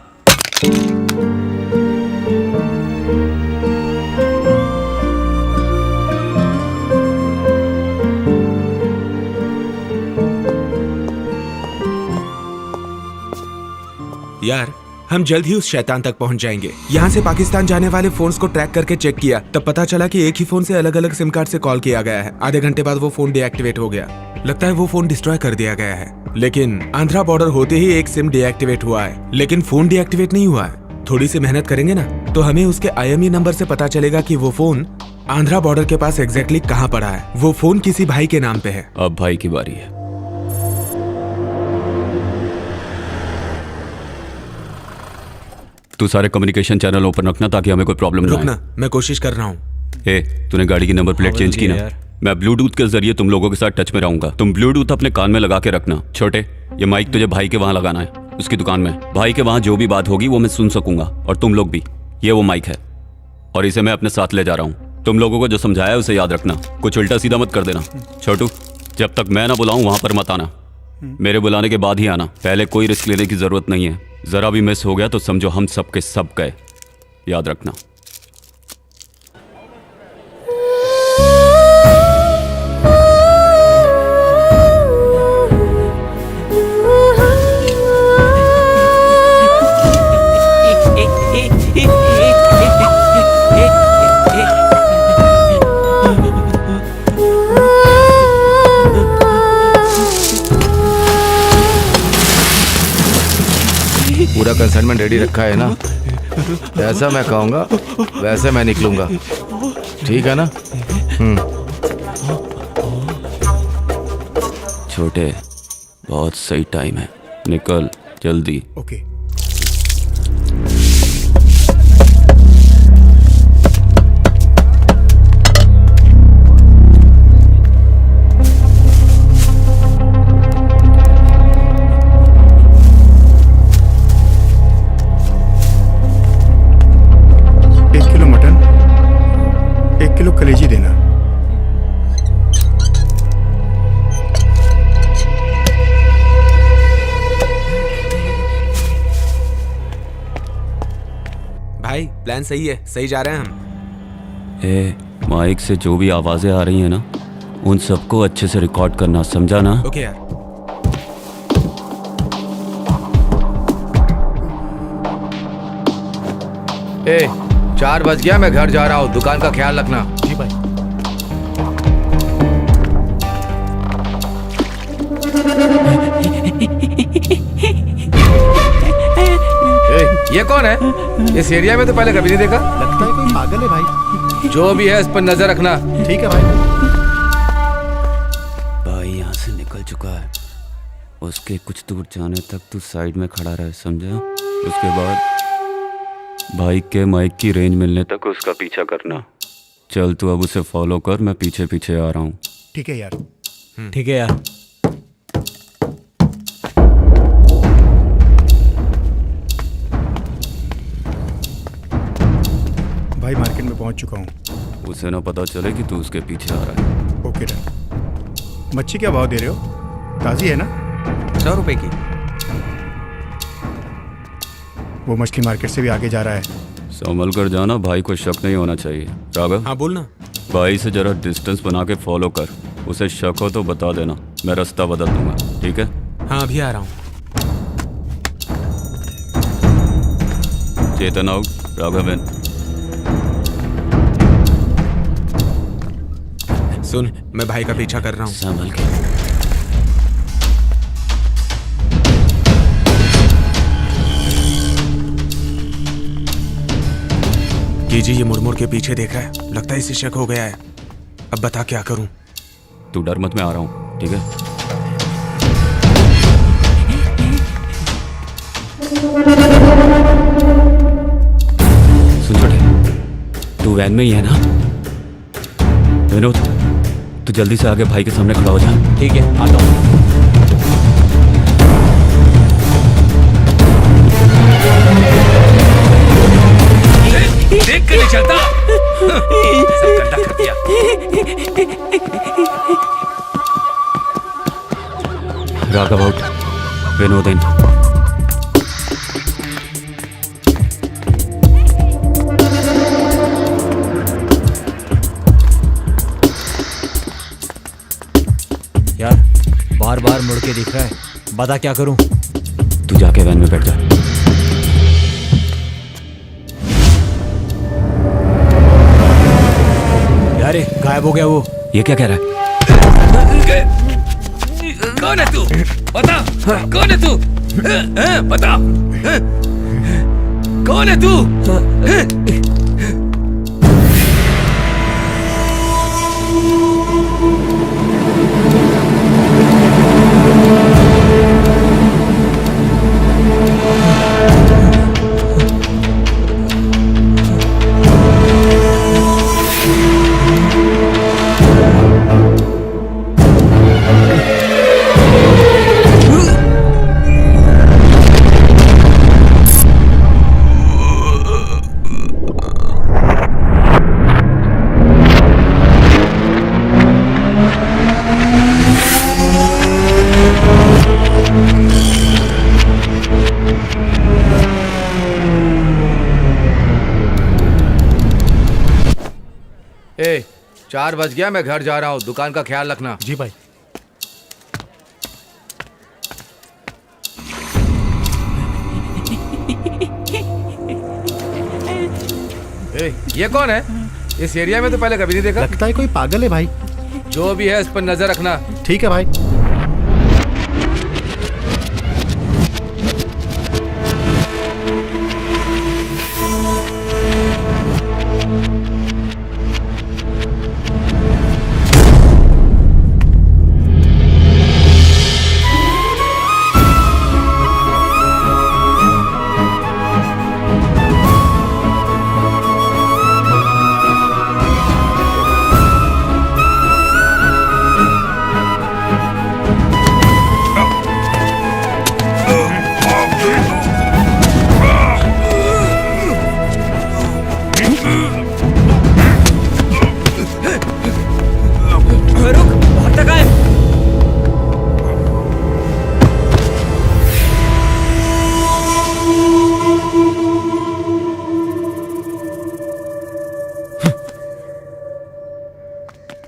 यार हम जल्द ही उस शैतान तक पहुंच जाएंगे। यहाँ से पाकिस्तान जाने वाले फोन्स को ट्रैक करके चेक किया, तब पता चला कि एक ही फोन से अलग अलग सिम कार्ड से कॉल किया गया है। आधे घंटे बाद वो फोन डीएक्टिवेट हो गया। लगता है वो फोन डिस्ट्रॉय कर दिया गया है। लेकिन आंध्रा बॉर्डर होते ही एक सिम डीएक्टिवेट हुआ है, लेकिन फोन डीएक्टिवेट नहीं हुआ है। थोड़ी सी मेहनत करेंगे ना तो हमें उसके IME नंबर से पता चलेगा कि वो फोन आंध्रा बॉर्डर के पास एग्जैक्टली कहाँ पड़ा है। वो फोन किसी भाई के नाम पे है। अब भाई की बारी है। तू सारे कम्युनिकेशन चैनल ओपन रखना ताकि हमें कोई प्रॉब्लम ना रुकना, मैं कोशिश कर रहा हूँ। तूने गाड़ी की नंबर प्लेट चेंज की ना? मैं ब्लूटूथ के जरिए तुम लोगों के साथ टच में रहूंगा। तुम ब्लूटूथ अपने कान में लगा के रखना। छोटे, ये माइक तुझे भाई के वहां लगाना है, उसकी दुकान में। भाई के वहां जो भी बात होगी वो मैं सुन सकूंगा, और तुम लोग भी। ये वो माइक है और इसे मैं अपने साथ ले जा रहा हूँ। तुम लोगों को जो समझाया है उसे याद रखना, कुछ उल्टा सीधा मत कर देना। छोटू, जब तक मैं ना बुलाऊं वहां पर मत आना, मेरे बुलाने के बाद ही आना। पहले कोई रिस्क लेने की जरूरत नहीं है। जरा भी मिस हो गया तो समझो हम सब के सब गए, याद रखना। पूरा कंसाइनमेंट रेडी रखा है ना? जैसा मैं कहूँगा वैसे मैं निकलूंगा, ठीक है ना? छोटे, बहुत सही टाइम है, निकल जल्दी। ओके। कलेजी देना। भाई प्लान सही है, सही जा रहे हैं हम। माइक से जो भी आवाजें आ रही हैं ना, उन सबको अच्छे से रिकॉर्ड करना, समझा ना? ओके यार। ए, 4 बज गया, मैं घर जा रहा हूँ, दुकान का ख्याल रखना। जी भाई। ये कौन है? इस एरिया में तो पहले कभी नहीं देखा। लगता है कोई पागल है भाई। जो भी है इस पर नजर रखना। ठीक है भाई। भाई यहाँ से निकल चुका है, उसके कुछ दूर जाने तक तू साइड में खड़ा रहे, समझा? उसके बाद भाई के माइक की रेंज मिलने तक उसका पीछा करना। चल तू अब उसे फॉलो कर, मैं पीछे पीछे आ रहा हूँ। ठीक है यार। ठीक है यार। भाई मार्केट में पहुंच चुका हूँ। उसे ना पता चले कि तू उसके पीछे आ रहा है। Okay done. मच्छी क्या भाव दे रहे हो? ताज़ी है ना? 100 रुपए की। वो मछली मार्केट से भी आगे जा रहा है। संभल कर जाना, भाई को शक नहीं होना चाहिए। राघव, हाँ बोलना। भाई से जरा डिस्टेंस बना के फॉलो कर, उसे शक हो तो बता देना, मैं रास्ता बदल दूंगा, ठीक है? हाँ अभी आ रहा हूँ। चेतन आउट, राघव इन। सुन, मैं भाई का पीछा कर रहा हूँ। संभल के। कीजी ये मुड़ मुड़ के पीछे देख रहा है, लगता है इसे शक हो गया है। अब बता क्या करूं? तू डर मत, मैं आ रहा हूँ, ठीक है? सुन छोटे, तू वैन में ही है ना? विनोद, तू जल्दी से आगे भाई के सामने खड़ा हो जा। ठीक है, आता हूँ। देख कर नहीं चलता। सब गड्ढा कर दिया। राघव आउट, विनोद इन। यार बार बार मुड़ के दिख रहा है, बता क्या करूं? तू जाके वैन में बैठ जा। यार गायब हो गया वो। ये क्या कह रहा है? कौन है तू? बता, कौन है तू? बता, कौन है तू? ए, 4 बज गया, मैं घर जा रहा हूँ, दुकान का ख्याल रखना। जी भाई। ए, ये कौन है? इस एरिया में तो पहले कभी नहीं देखा। लगता है कोई पागल है भाई। जो भी है इस पर नजर रखना। ठीक है भाई।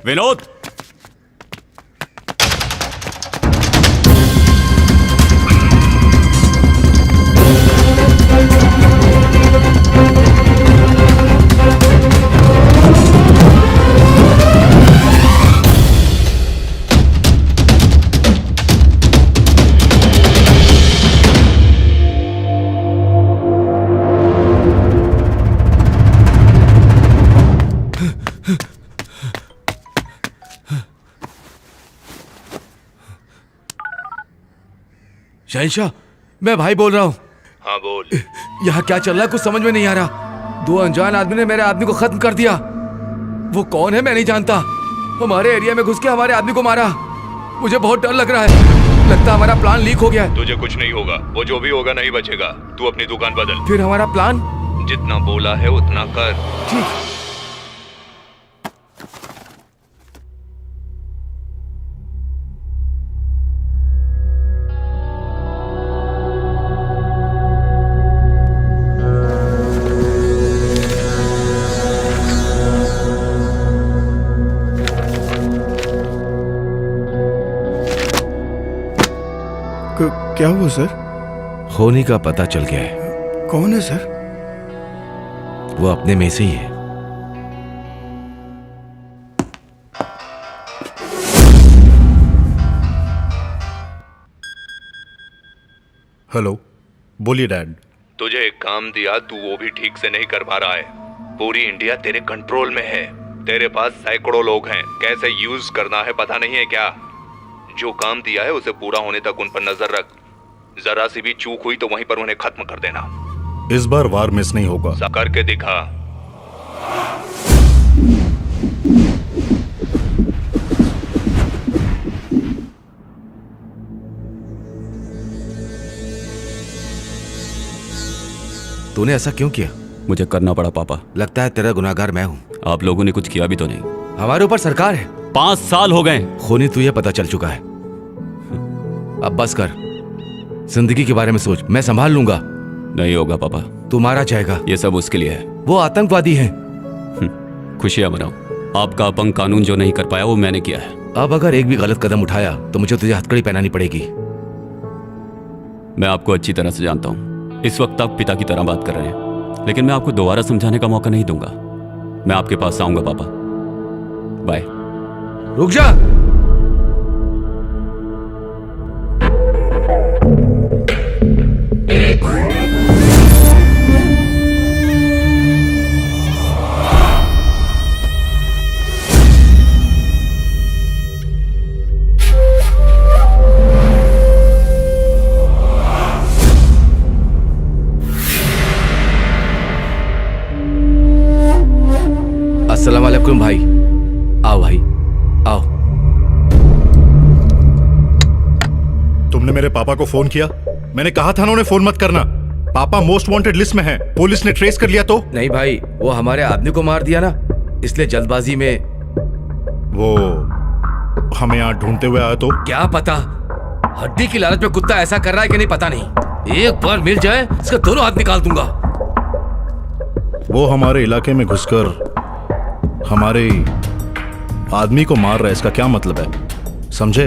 विनोद, शहंशाह, मैं भाई बोल रहा हूँ। हाँ बोल। यहाँ क्या चल रहा है कुछ समझ में नहीं आ रहा। 2 अनजान आदमी ने मेरे आदमी को खत्म कर दिया। वो कौन है मैं नहीं जानता। हमारे एरिया में घुस के हमारे आदमी को मारा। मुझे बहुत डर लग रहा है। लगता है हमारा प्लान लीक हो गया है। तुझे कुछ नहीं होगा, वो जो भी होगा नहीं बचेगा। तू अपनी दुकान बदल। फिर हमारा प्लान? जितना बोला है उतना कर। ठीक। क्या हुआ सर? खोनी का पता चल गया है। कौन है सर? वो अपने में से ही है। हेलो, बोलिए डैड। तुझे एक काम दिया, तू वो भी ठीक से नहीं कर पा रहा है। पूरी इंडिया तेरे कंट्रोल में है, तेरे पास सैकड़ों लोग हैं, कैसे यूज करना है पता नहीं है क्या? जो काम दिया है उसे पूरा होने तक उन पर नजर रख। जरा सी भी चूक हुई तो वहीं पर उन्हें खत्म कर देना। इस बार वार मिस नहीं होगा। सब करके दिखा। तूने ऐसा क्यों किया? मुझे करना पड़ा पापा। लगता है तेरा गुनाहगार मैं हूँ। आप लोगों ने कुछ किया भी तो नहीं। हमारे ऊपर सरकार है। 5 साल हो गए। खूनी तुझे पता चल चुका है। अब बस कर, जिंदगी के बारे में सोच। मैं संभाल लूंगा। नहीं होगा पापा। तू मारा जाएगा। ये सब उसके लिए है। वो आतंकवादी है। खुशियां मनाओ। आपका अपंग कानून जो नहीं कर पाया वो मैंने किया है। अब अगर एक भी गलत कदम उठाया तो मुझे तुझे हथकड़ी पहनानी पड़ेगी। मैं आपको अच्छी तरह से जानता हूँ। इस वक्त आप पिता की तरह बात कर रहे हैं, लेकिन मैं आपको दोबारा समझाने का मौका नहीं दूंगा। मैं आपके पास आऊंगा पापा। बाय। रुक जा। अस्सलाम वालेकुम भाई। आओ भाई, आओ। तुमने मेरे पापा को फोन किया? मैंने कहा था ना उन्हें फोन मत करना। पापा मोस्ट वांटेड लिस्ट में हैं। पुलिस ने ट्रेस कर लिया तो? नहीं भाई, वो हमारे आदमी को मार दिया ना, इसलिए जल्दबाजी में। वो हमें यहाँ ढूंढते हुए आया तो? क्या पता, हड्डी की लालच में कुत्ता ऐसा कर रहा है कि नहीं पता नहीं। एक बार मिल जाए इसके दोनों हाथ निकाल दूंगा। वो हमारे इलाके में घुसकर हमारे आदमी को मार रहा है। इसका क्या मतलब है? समझे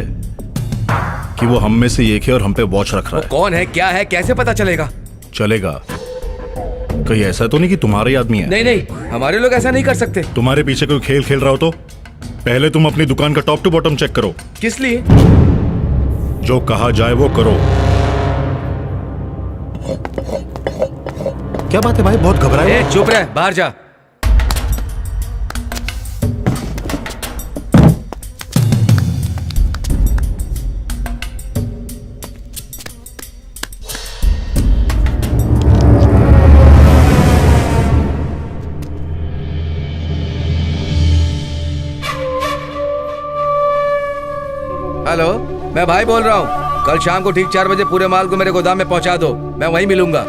कि वो हम में से एक है और हम पे वॉच रख रहा है। कौन है, क्या है, कैसे पता चलेगा? चलेगा। कहीं ऐसा तो नहीं कि तुम्हारे आदमी है? नहीं नहीं, हमारे लोग ऐसा नहीं कर सकते। तुम्हारे पीछे कोई खेल खेल रहा हो तो पहले तुम अपनी दुकान का टॉप टू बॉटम चेक करो। किस लिए? जो कहा जाए वो करो। क्या बात है भाई, बहुत घबराए? चुप रह, बाहर जा। हेलो, मैं भाई बोल रहा हूँ। कल शाम को ठीक 4 बजे पूरे माल को मेरे गोदाम में पहुंचा दो। मैं वहीं मिलूंगा।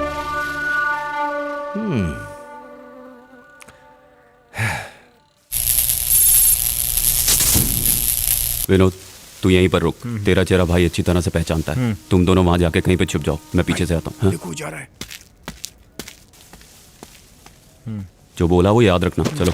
विनोद, तू यहीं पर रुक। तेरा चेहरा भाई अच्छी तरह से पहचानता है। तुम दोनों वहां जाके कहीं पे छुप जाओ, मैं पीछे से आता हूँ। देखो जा रहा है। जो बोला वो याद रखना। चलो।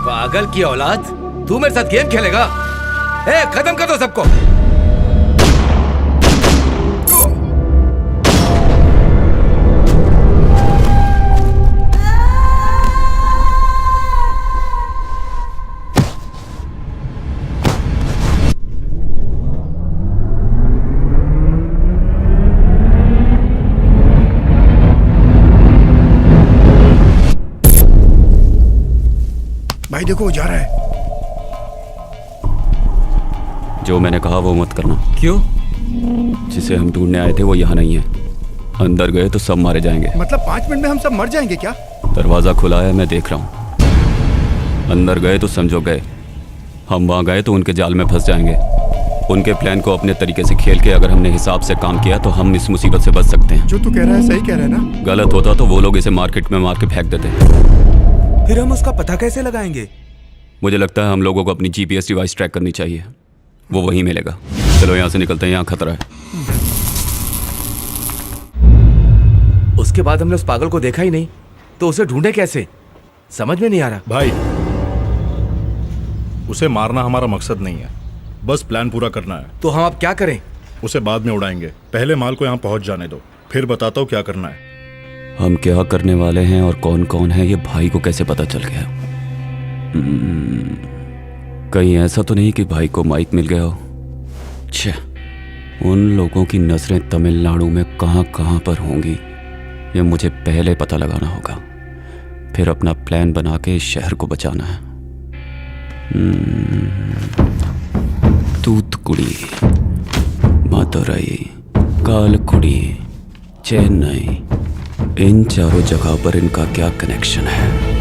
पागल की औलाद, तू मेरे साथ गेम खेलेगा? ए, खत्म कर दो सबको। भाई देखो वो जा रहा है। जो मैंने कहा वो मत करना। क्यों? जिसे हम ढूंढने आए थे वो यहाँ नहीं है। अंदर गए तो सब मारे जाएंगे। मतलब 5 मिनट में हम सब मर जाएंगे क्या? दरवाजा खुला है, मैं देख रहा हूँ। अंदर गए तो समझो गए, हम वहाँ गए तो उनके जाल में फंस जाएंगे। उनके प्लान को अपने तरीके से खेल के अगर हमने हिसाब से काम किया तो हम इस मुसीबत से बच सकते हैं। जो तू कह रहा है सही कह रहा है ना? गलत होता तो वो लोग इसे मार्केट में मार के फेंक देते। फिर हम उसका पता कैसे लगाएंगे? मुझे लगता है हम लोगों को अपनी GPS डिवाइस ट्रैक करनी चाहिए, वो वहीं मिलेगा। चलो यहाँ से निकलते हैं, यहाँ खतरा है। उसके बाद हमने उस पागल को देखा ही नहीं, तो उसे ढूंढे कैसे? समझ में नहीं आ रहा। भाई, उसे मारना हमारा मकसद नहीं है, बस प्लान पूरा करना है। तो हम अब क्या करें? उसे बाद में उड़ाएंगे, पहले माल को यहाँ पहुंच जाने दो, फिर बताता हूँ क्या करना है। हम क्या करने वाले हैं और कौन कौन है ये भाई को कैसे पता चल गया? कहीं ऐसा तो नहीं कि भाई को माइक मिल गया हो? छे, उन लोगों की नजरें तमिलनाडु में कहाँ कहाँ पर होंगी ये मुझे पहले पता लगाना होगा, फिर अपना प्लान बना के इस शहर को बचाना है। तूतुकुड़ी, मदुरई, कालकुड़ी, चेन्नई, इन चारों जगह पर इनका क्या कनेक्शन है?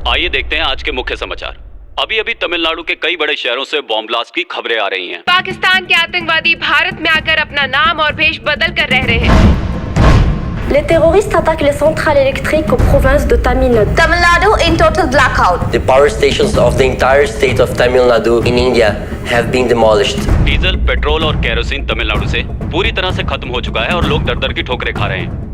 आइए देखते हैं आज के मुख्य समाचार। अभी अभी तमिलनाडु के कई बड़े शहरों से बॉम्ब ब्लास्ट की खबरें आ रही हैं। पाकिस्तान के आतंकवादी भारत में आकर अपना नाम और भेष बदल कर रह रहे हैं। Les terroristes attaquent les centrales électriques aux provinces de Tamil Nadu. Tamil Nadu in total blackout. The power stations of the entire state of Tamil Nadu in India have been demolished. Diesel, petrol और kerosene Tamil Nadu से पूरी तरह से खत्म हो चुका है और लोग दर दर की ठोकरें खा रहे हैं।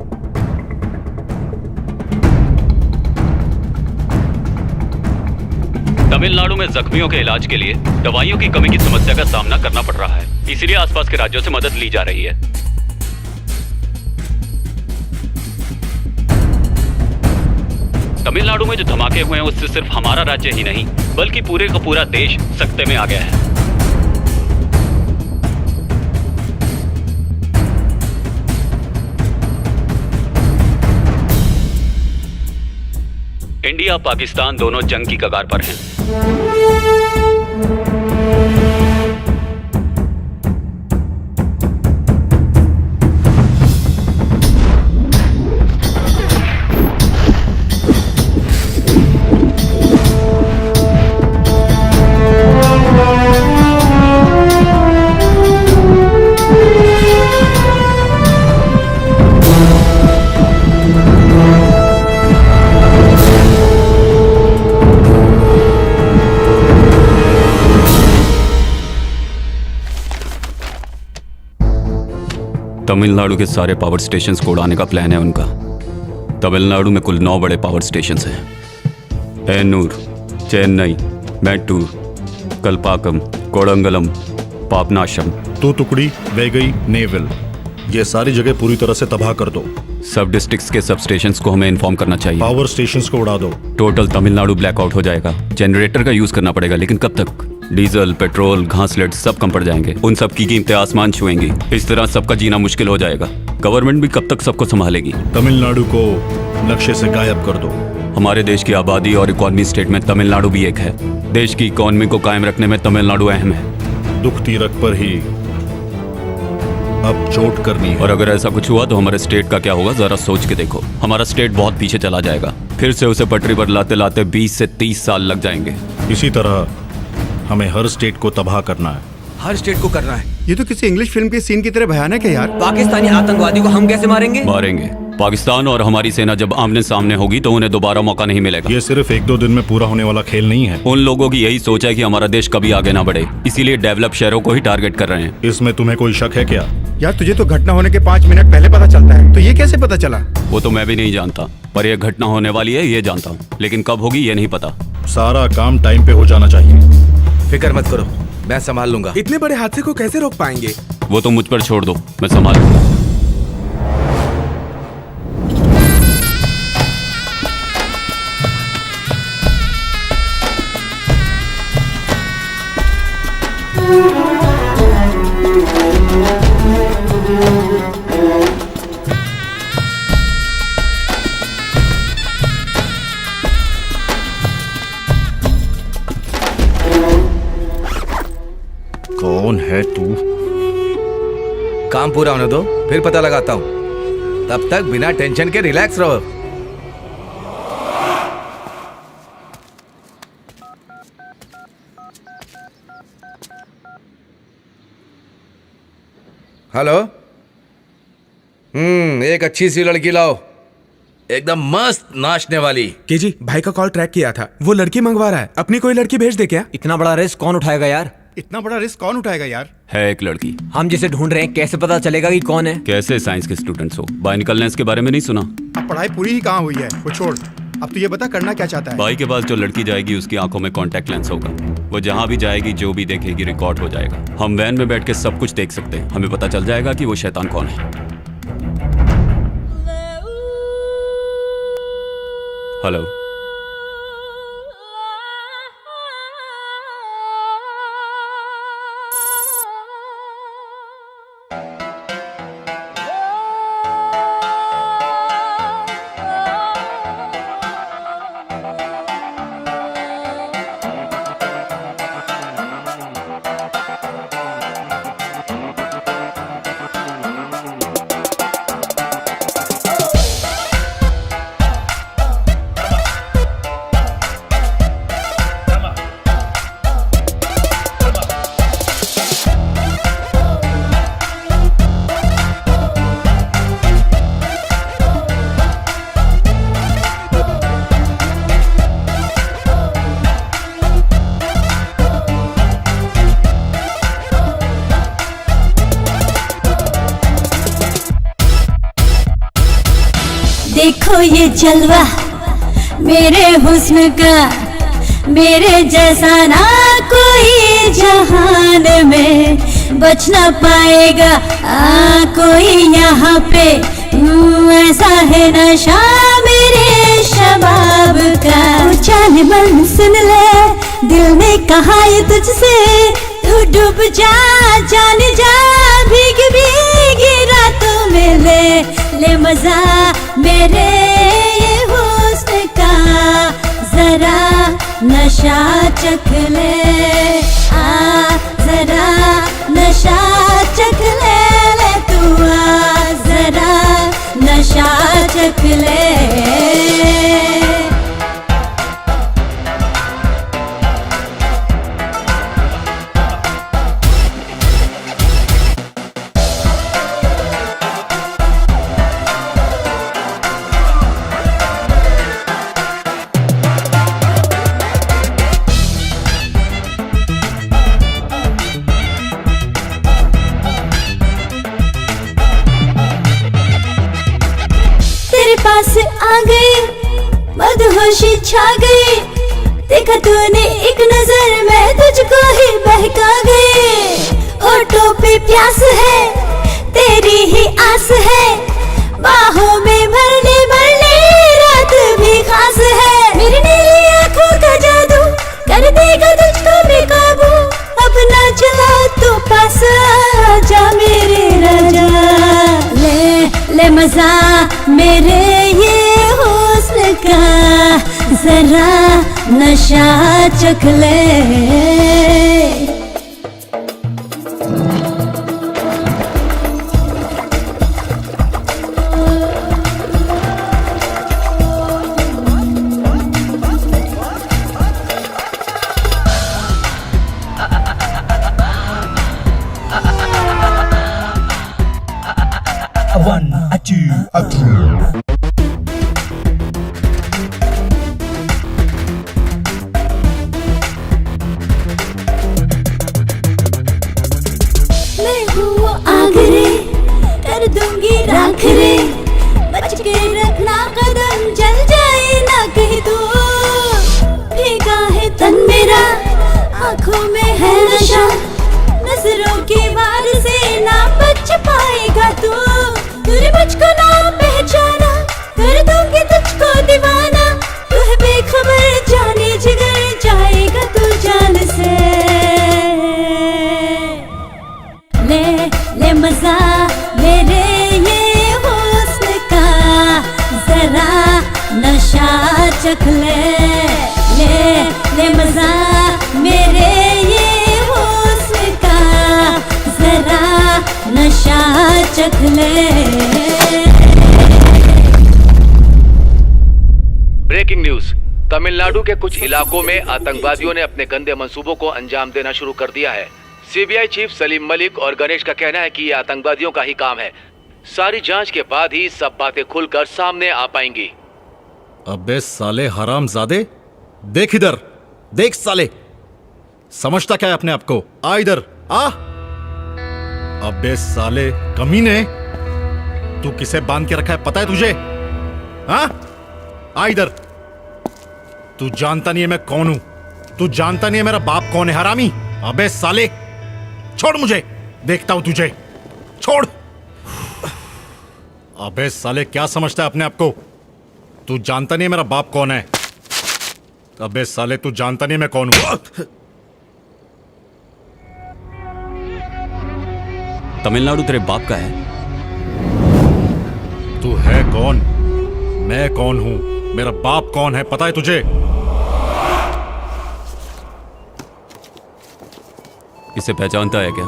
तमिलनाडु में जख्मियों के इलाज के लिए दवाइयों की कमी की समस्या का सामना करना पड़ रहा है, इसीलिए आसपास के राज्यों से मदद ली जा रही है। तमिलनाडु में जो धमाके हुए हैं उससे सिर्फ हमारा राज्य ही नहीं बल्कि पूरे का पूरा देश सकते में आ गया है। इंडिया पाकिस्तान दोनों जंग की कगार पर हैं। तमिलनाडु के सारे पावर स्टेशंस को उड़ाने का प्लान है उनका। तमिलनाडु में कुल 9 बड़े पावर स्टेशंस हैं। एन्नूर, चेन्नई, मैट्टूर, कल्पाकम, कोडंगलम, पापनाशम, तूतुकुड़ी, वेगई, नेवल, ये सारी जगह पूरी तरह से तबाह कर दो। सब डिस्ट्रिक्ट्स के सब स्टेशंस को हमें इन्फॉर्म करना चाहिए। पावर स्टेशंस को उड़ा दो। टोटल तमिलनाडु ब्लैकआउट हो जाएगा। जनरेटर का यूज करना पड़ेगा, लेकिन कब तक? डीजल, पेट्रोल, घासलेट सब कम पड़ जाएंगे। उन सब की कीमतें आसमान छुएंगी। इस तरह सबका जीना मुश्किल हो जाएगा। गवर्नमेंट भी कब तक सबको संभालेगी? तमिलनाडु को नक्शे से गायब कर दो। हमारे देश की आबादी और इकोनॉमी स्टेट में तमिलनाडु भी एक है। देश की इकोनॉमी को कायम रखने में तमिलनाडु अहम है। दुखती रख पर ही अब चोट करनी है। और अगर ऐसा कुछ हुआ तो हमारे स्टेट का क्या होगा, जरा सोच के देखो। हमारा स्टेट बहुत पीछे चला जाएगा। फिर से उसे पटरी पर लाते लाते 20 से 30 साल लग जाएंगे। इसी तरह हमें हर स्टेट को तबाह करना है। हर स्टेट को करना है। ये तो किसी इंग्लिश फिल्म के सीन की तरह भयानक है यार। पाकिस्तानी आतंकवादियों को हम कैसे मारेंगे? मारेंगे। पाकिस्तान और हमारी सेना जब आमने सामने होगी तो उन्हें दोबारा मौका नहीं मिलेगा। ये सिर्फ 1-2 दिन में पूरा होने वाला खेल नहीं है। उन लोगों की यही सोच है कि हमारा देश कभी आगे ना बढ़े, इसीलिए डेवलप शहरों को ही टारगेट कर रहे हैं। इसमें तुम्हें कोई शक है क्या? यार तुझे तो घटना होने के 5 मिनट पहले पता चलता है, तो ये कैसे पता चला? वो तो मैं भी नहीं जानता, पर यह घटना होने वाली है ये जानता हूँ, लेकिन कब होगी ये नहीं पता। सारा काम टाइम पे हो जाना चाहिए। फिक्र मत करो, मैं संभाल लूंगा। इतने बड़े हादसे को कैसे रोक पाएंगे? वो तो मुझ पर छोड़ दो, मैं संभाल लूंगा। कौन है तू? काम पूरा होने दो, फिर पता लगाता हूँ। तब तक बिना टेंशन के रिलैक्स रहो। हेलो। एक अच्छी सी लड़की लाओ, एकदम मस्त नाचने वाली। के जी भाई का कॉल ट्रैक किया था, वो लड़की मंगवा रहा है। अपनी कोई लड़की भेज दे क्या? इतना बड़ा रिस्क कौन उठाएगा यार? इतना बड़ा रिस्क कौन उठाएगा यार? है एक लड़की। हम जिसे ढूंढ रहे हैं कैसे पता चलेगा कि कौन है? कैसे साइंस के स्टूडेंट्स हो, बाहर निकलने इसके बारे में नहीं सुना? अब पढ़ाई पूरी ही कहाँ हुई है, वो छोड़। अब तू ये बता करना क्या चाहता है? भाई के पास जो लड़की जाएगी उसकी आंखों में कांटेक्ट लेंस होगा। वो जहाँ भी जाएगी जो भी देखेगी रिकॉर्ड हो जाएगा। हम वैन में बैठ के सब कुछ देख सकते हैं। हमें पता चल जाएगा कि वो शैतान कौन है। हेलो। देखो ये जलवा मेरे हुस्न का, मेरे जैसा ना कोई जहान में बच ना पाएगा कोई यहाँ पे। ऐसा है नशा मेरे शबाब का। चाल मन सुन ले, दिल ने कहा ये तुझसे, तू डूब जा जान जा, भीग भीगी रातों में ले मजा मेरे ये हुस्न का। जरा नशा चख ले, जरा नशा चख ले तू, जरा नशा चख ले। पास आ गई, मदहोशी छा गई, देखा तूने एक नजर में तुझको ही बहका गई। होठों पे प्यास है, तेरी ही आस है, बाहों में भरने रात भी खास है। मेरी नीली आंखों का जादू कर देगा तुझको बेकाबू, अपना चला तो पास जा मेरे राजा। ले मजा मेरे ये हुस्न का, जरा नशा चख ले। मैं हूँ आग रे, कर दूंगी राख रे, बच के रखना कदम जल जाए ना कहीं दूर। भीगा है तन मेरा, आँखों में है नशा, नजरों की वार से ना बच पाएगा तू। तूने मुझको ना पहचाना, कर दूंगी तुझको दीवाना, तू है बेखबर जाने जिगर, जाएगा तू जान से। ले मजा मेरे ये हुस्न का, जरा नशा चख ले मजा मेरे ये हुस्न का, जरा नशा चख ले। ब्रेकिंग न्यूज, तमिलनाडु के कुछ इलाकों में आतंकवादियों ने अपने गंदे मंसूबों को अंजाम देना शुरू कर दिया है। सीबीआई चीफ सलीम मलिक और गणेश का कहना है कि ये आतंकवादियों का ही काम है। सारी जांच के बाद ही सब बातें खुलकर सामने आ पाएंगी। अबे साले हरामजादे, देख इधर, देख साले, समझता क्या है अपने आप को? आ इधर आ। अबे साले कमीने, तू किसे बांध के रखा है पता है तुझे? हाँ, आ इधर। तू जानता नहीं है मैं कौन हूं, तू जानता नहीं है मेरा बाप कौन है हरामी। अबे साले छोड़ मुझे, देखता हूं तुझे, छोड़। अबे साले क्या समझता है अपने आप को? तू जानता नहीं है मेरा बाप कौन है। अबे साले तू जानता नहीं मैं कौन हूं। तमिलनाडु तेरे बाप का है? तू है कौन? मैं कौन हूं? मेरा बाप कौन है पता है तुझे? इसे पहचानता है क्या?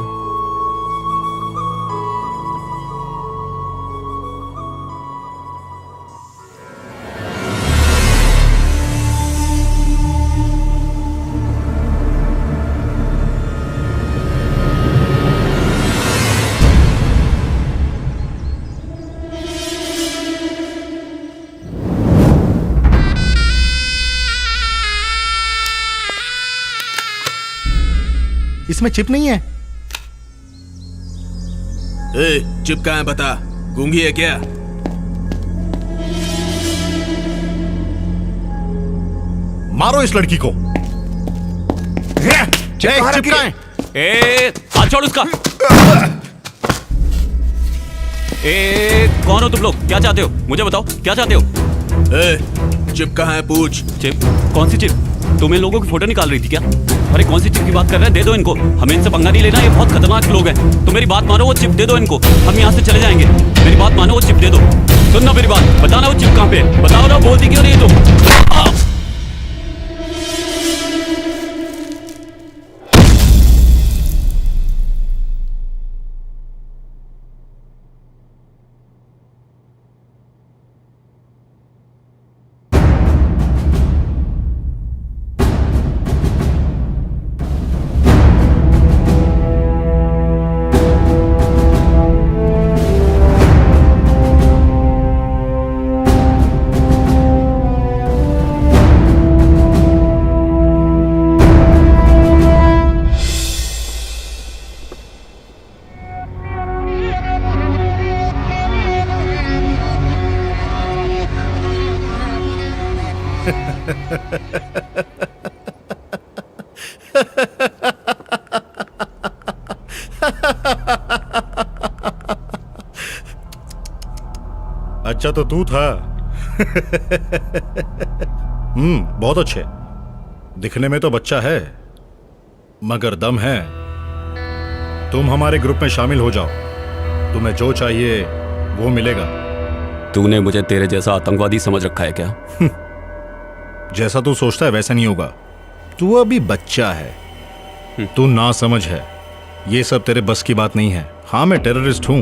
इसमें चिप नहीं है। चिप कहाँ है बता? गूंगी है क्या? मारो इस लड़की को। चिप कहाँ है? हाथ छोड़ उसका। कौन हो तुम लोग? क्या चाहते हो? मुझे बताओ क्या चाहते हो? चिप कहाँ है पूछ। चिप? कौन सी चिप? तुम इन लोगों की फोटो निकाल रही थी क्या? अरे कौन सी चिप की बात कर रहे हैं? दे दो इनको, हमें इनसे पंगा नहीं लेना, ये बहुत खतरनाक लोग हैं। तो मेरी बात मानो, वो चिप दे दो इनको, हम यहाँ से चले जाएंगे। मेरी बात मानो, वो चिप दे दो। सुनना मेरी बात, बताना वो चिप कहाँ पे? बताओ ना, बोलती क्यों नहीं तुम? अच्छा तो तू था। बहुत अच्छे, दिखने में तो बच्चा है मगर दम है। तुम हमारे ग्रुप में शामिल हो जाओ, तुम्हें जो चाहिए वो मिलेगा। तूने मुझे तेरे जैसा आतंकवादी समझ रखा है क्या? जैसा तू सोचता है वैसा नहीं होगा। तू अभी बच्चा है, तू ना समझ है, ये सब तेरे बस की बात नहीं है। हाँ मैं टेररिस्ट हूं,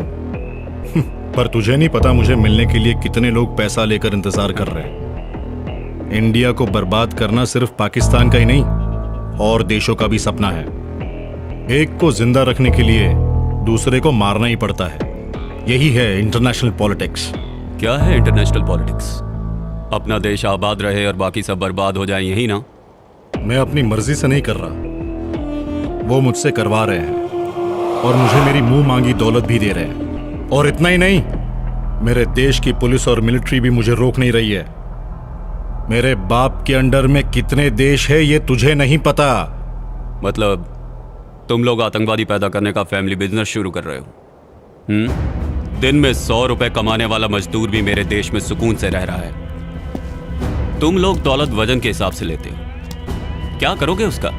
पर तुझे नहीं पता मुझे मिलने के लिए कितने लोग पैसा लेकर इंतजार कर रहे हैं। इंडिया को बर्बाद करना सिर्फ पाकिस्तान का ही नहीं और देशों का भी सपना है। एक को जिंदा रखने के लिए दूसरे को मारना ही पड़ता है। यही है इंटरनेशनल पॉलिटिक्स। क्या है इंटरनेशनल पॉलिटिक्स? अपना देश आबाद रहे और बाकी सब बर्बाद हो जाए, यही ना? मैं अपनी मर्जी से नहीं कर रहा, वो मुझसे करवा रहे हैं और मुझे मेरी मुंह मांगी दौलत भी दे रहे हैं। और इतना ही नहीं, मेरे देश की पुलिस और मिलिट्री भी मुझे रोक नहीं रही है। मेरे बाप के अंडर में कितने देश है ये तुझे नहीं पता। मतलब तुम लोग आतंकवादी पैदा करने का फैमिली बिजनेस शुरू कर रहे हो? दिन में 100 रुपए कमाने वाला मजदूर भी मेरे देश में सुकून से रह रहा है। तुम लोग दौलत वजन के हिसाब से लेते हो, क्या करोगे उसका?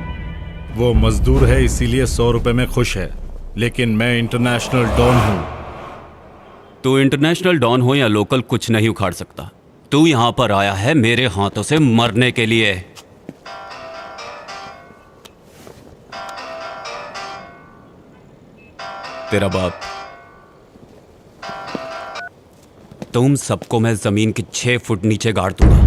वो मजदूर है इसीलिए 100 रुपए में खुश है, लेकिन मैं इंटरनेशनल डॉन हूं। तू इंटरनेशनल डॉन हो या लोकल, कुछ नहीं उखाड़ सकता। तू यहां पर आया है मेरे हाथों से मरने के लिए। तेरा बाप, तुम सबको मैं जमीन के 6 फुट नीचे गाड़ दूंगा।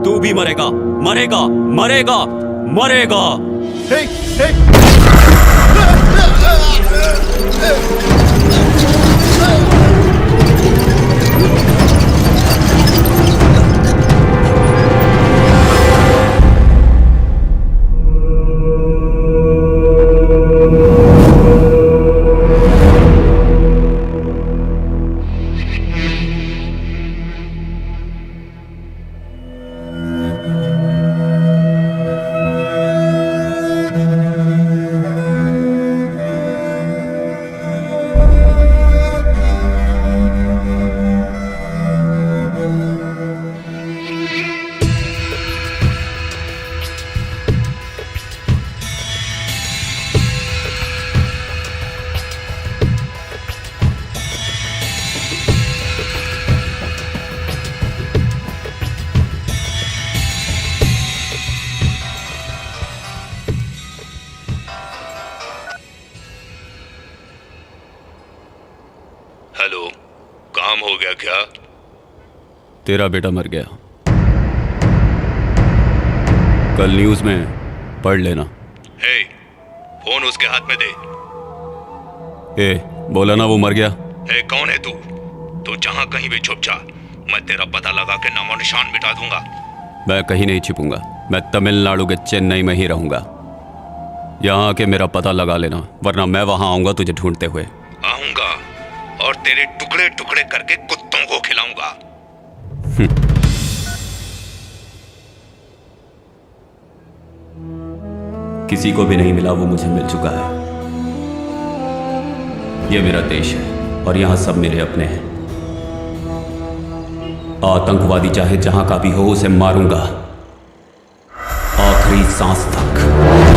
तू भी मरेगा, मरेगा, मरेगा, मरेगा। हेलो, काम हो गया क्या? तेरा बेटा मर गया। कल न्यूज में पढ़ लेना। हे, फोन उसके हाथ में दे। ए, बोला ना वो मर गया। हे, कौन है तू? तू जहां कहीं भी छुप जा, मैं तेरा पता लगा के नामो निशान मिटा दूंगा। मैं कहीं नहीं छिपूंगा। मैं तमिलनाडु के चेन्नई में ही रहूंगा। यहाँ आके मेरा पता लगा लेना, वरना मैं वहां आऊंगा तुझे ढूंढते हुए। आऊंगा और तेरे टुकड़े टुकड़े करके कुत्तों को खिलाऊंगा। किसी को भी नहीं मिला वो मुझे मिल चुका है। ये मेरा देश है और यहाँ सब मेरे अपने हैं। आतंकवादी चाहे जहां का भी हो उसे मारूंगा, आखिरी सांस तक।